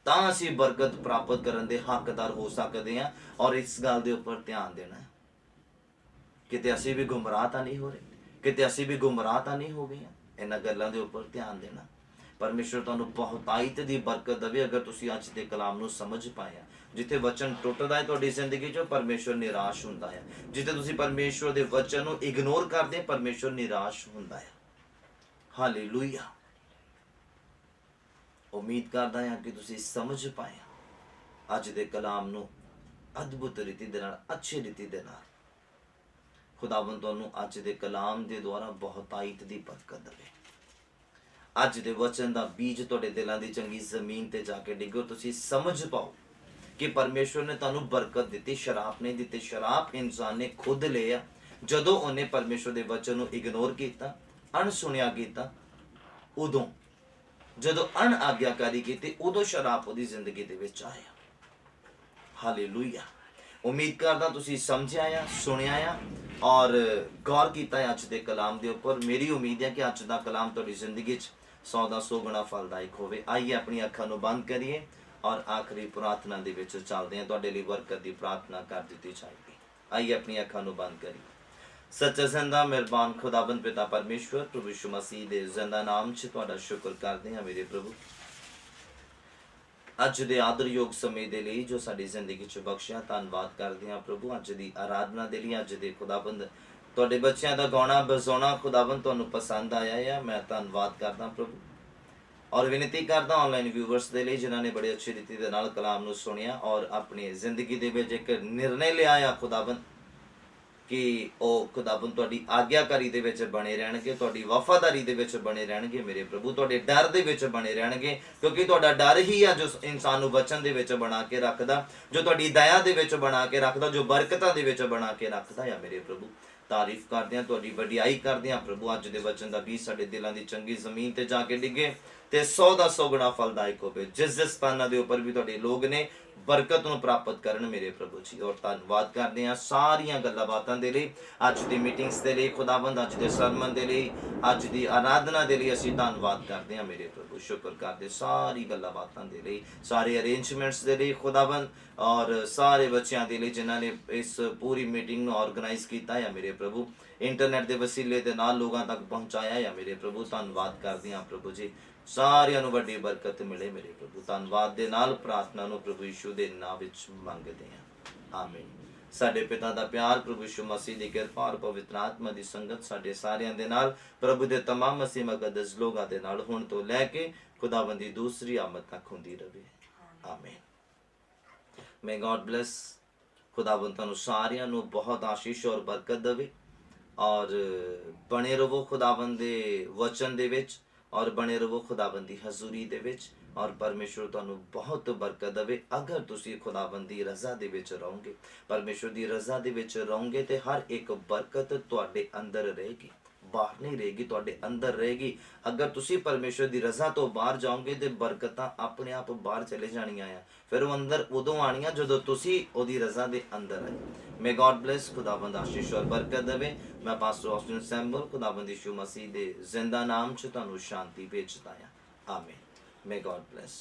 तां असीं बरकत प्राप्त करन दे हकदार हो सकदे हां। और इस गल दे उपर ध्यान देना है, किते असीं भी गुमराह तां नहीं हो रहे, किते असीं भी गुमराह तां नहीं हो गए। इन्हां गल्लां दे उपर ध्यान देना। परमेश्वर तुहानू बहुतायत दी बरकत देवे अगर तुसी अज दे कलाम नू समझ पाए। जिथे वचन टुटदा है तुहाडी जिंदगी चो परमेश्वर निराश हुंदा है। जिथे तुसी परमेश्वर दे वचन नू इग्नोर करदे परमेश्वर निराश हुंदा है। हालेलुया। उम्मीद करदा हां कि तुसी समझ पाए अज दे कलाम नू अद्भुत रीति दे नाल, अच्छी रीति दे नाल। खुदावंद तुहानू अज दे कलाम दे द्वारा बहुतायत दी बरकत देवे। अज दे वचन दा बीज तुहाडे दिलां दी चंगी जमीन ते जाके डिगो, तुसी समझ पाओ कि परमेश्वर ने तुहानू बरकत दी। शराब नहीं दी। शराब इंसान ने खुद लिया जदों उन्हें परमेश्वर दे वचन नू इग्नोर किया, अणसुणिया किया। उदों जदों अण आग्याकारी की उदों शराब उहदी जिंदगी दे विच आया। हालेलुया। उम्मीद करदा तुसी समझिया आ, सुनिया आ और गौर किया अज दे कलाम दे उपर। मेरी उम्मीद है कि अज दा कलाम तुहाडी जिंदगी च 100 दा 100 गुणा फलदायक होवे। आइए अपनी अखां नू बंद करिए और आखिरी प्रार्थना दे विच चलदे हैं। तुहाडे लई बरकत दी प्रार्थना कर दित्ती जाएगी। आइए अपनी अखां नू बंद करिए। सच्चा जिंदा मेहरबान खुदाबंद पिता परमेश्वर प्रभु यीशु मसीह दे जिंदा नाम च तुहाडा शुक्र करदे हां मेरे प्रभु, अज दे आदरयोग समय दे लई जो साडी जिंदगी च बख्शिया। धन्नवाद करदे हां प्रभु अज दी आराधना दे लई। अज दे खुदाबंद तुहाडे बच्चों दा गाना बजाना खुदाबंद तुहानू पसंद आया है। मैं धन्नवाद करदा प्रभु और विनती करदा ऑनलाइन व्यूअर्स दे लई जिन्हां ने बड़ी अच्छी रीति दे नाल कलाम नू सुनिया और अपनी जिंदगी दे विच एक निर्णय लिया है खुदाबंद कि ਉਹ खुदाबंद ਤੁਹਾਡੀ आग्याकारी ਦੇ ਵਿੱਚ बने रहणगे, ਤੁਹਾਡੀ वफादारी ਦੇ ਵਿੱਚ बने रहणगे मेरे प्रभु, ਤੁਹਾਡੇ डर ਦੇ ਵਿੱਚ बने रहणगे क्योंकि ਤੁਹਾਡਾ डर ही ਆ जो इंसान ਨੂੰ वचन ਦੇ ਵਿੱਚ बना के रखदा, जो ਤੁਹਾਡੀ दया ਦੇ ਵਿੱਚ बना के रखदा, जो बरकतां ਦੇ ਵਿੱਚ बना के रखदा है मेरे प्रभु। तारीफ करदे हां, ਤੁਹਾਡੀ वडियाई करदे हां प्रभु। अज दे वचन दा बीज ਸਾਡੇ दिलां ਦੀ ਚੰਗੀ ਜ਼ਮੀਨ ਤੇ ਜਾ ਕੇ ਡਿੱਗੇ ਤੇ 100 ਦਾ 100 ਗੁਣਾ ਫਲਦਾਇਕ ਹੋਵੇ। जिस ਸਥਾਨਾਂ ਦੇ ਉੱਪਰ ਵੀ ਤੁਹਾਡੇ ਲੋਕ ਨੇ बरकत ਨੂੰ ਪ੍ਰਾਪਤ ਕਰਨ ਮੇਰੇ ਪ੍ਰਭੂ ਜੀ। ਔਰ ਧੰਨਵਾਦ ਕਰਦੇ ਹਾਂ ਸਾਰੀਆਂ ਗੱਲਾਂ ਬਾਤਾਂ ਦੇ ਲਈ, ਅੱਜ ਦੀ ਮੀਟਿੰਗਸ ਦੇ ਲਈ ਖੁਦਾਵੰਦ, ਅੱਜ ਦੇ ਸਰਮਨ ਦੇ ਲਈ, ਅੱਜ ਦੀ ਆਰਾਧਨਾ ਦੇ ਲਈ ਅਸੀਂ ਧੰਨਵਾਦ ਕਰਦੇ ਹਾਂ ਮੇਰੇ ਪ੍ਰਭੂ। ਸ਼ੁਕਰ ਕਰਦੇ ਸਾਰੀ ਗੱਲਾਂ ਬਾਤਾਂ ਦੇ ਲਈ, ਸਾਰੇ ਅਰੇਂਜਮੈਂਟਸ ਦੇ ਲਈ ਖੁਦਾਵੰਦ और सारे बच्चों के लिए जिन्होंने इस पूरी मीटिंग में ऑर्गेनाइज किया है मेरे प्रभु, इंटरनेट के वसीले के नाल लोगों तक पहुँचाया है मेरे प्रभु। धन्नवाद करते हैं प्रभु जी, सारिਆਂ ਨੂੰ ਵੱਡੀ बरकत मिले मेरे प्रभु। धन्नवाद ਦੇ ਨਾਲ प्रार्थना ਨੂੰ प्रभु यीशु ਦੇ नाम ਵਿੱਚ ਮੰਗਦੇ ਹਾਂ, आमीन। ਸਾਡੇ ਪਿਤਾ ਦਾ ਪਿਆਰ, प्रभु यीशु मसीह ਦੀ ਕਿਰਪਾ और पवित्र आत्मा ਦੀ ਸੰਗਤ ਸਾਡੇ ਸਾਰਿਆਂ ਦੇ ਨਾਲ, प्रभु ਦੇ तमाम मसीह मुकद्दस ਲੋਕਾਂ ਦੇ ਨਾਲ ਹੁਣ ਤੋਂ ਲੈ ਕੇ खुदावंद ਦੀ दूसरी आमद तक ਹੁੰਦੀ ਰਹੇ, आमीन। May God bless. खुदावंद तुहानू सारिਆਂ ਨੂੰ बहुत आशीष और बरकत देवे और बने रहो खुदावंद दे वचन दे विच और बने रहो खुदावंद दी हजूरी दे विच और परमेश्वर तुहानू बहुत बरकत देवे। अगर तुसी खुदावंद दी रज़ा दे विच रहोगे, परमेश्वर दी रज़ा दे विच रहोगे ते हर एक बरकत तुहाडे अंदर रहेगी, बाहर नहीं रहेगी, तुहाडे अंदर रहेगी। अगर तुसी परमेश्वर दी रज़ा तो बाहर जाओगे तो बरकतां अपने आप बाहर चले जानियां आ, फिर वो अंदर उदों आनियां जदों तुसी ओदी रज़ा दे अंदर आए। May God bless. खुदावंद आशीष और बरकत देवे। मैं पास्टर ऑस्टिन सैमुअल खुदावंद यीशु मसीह दे जिंदा नाम च तुहानू शांति भेजदा हां, आमीन। May God bless.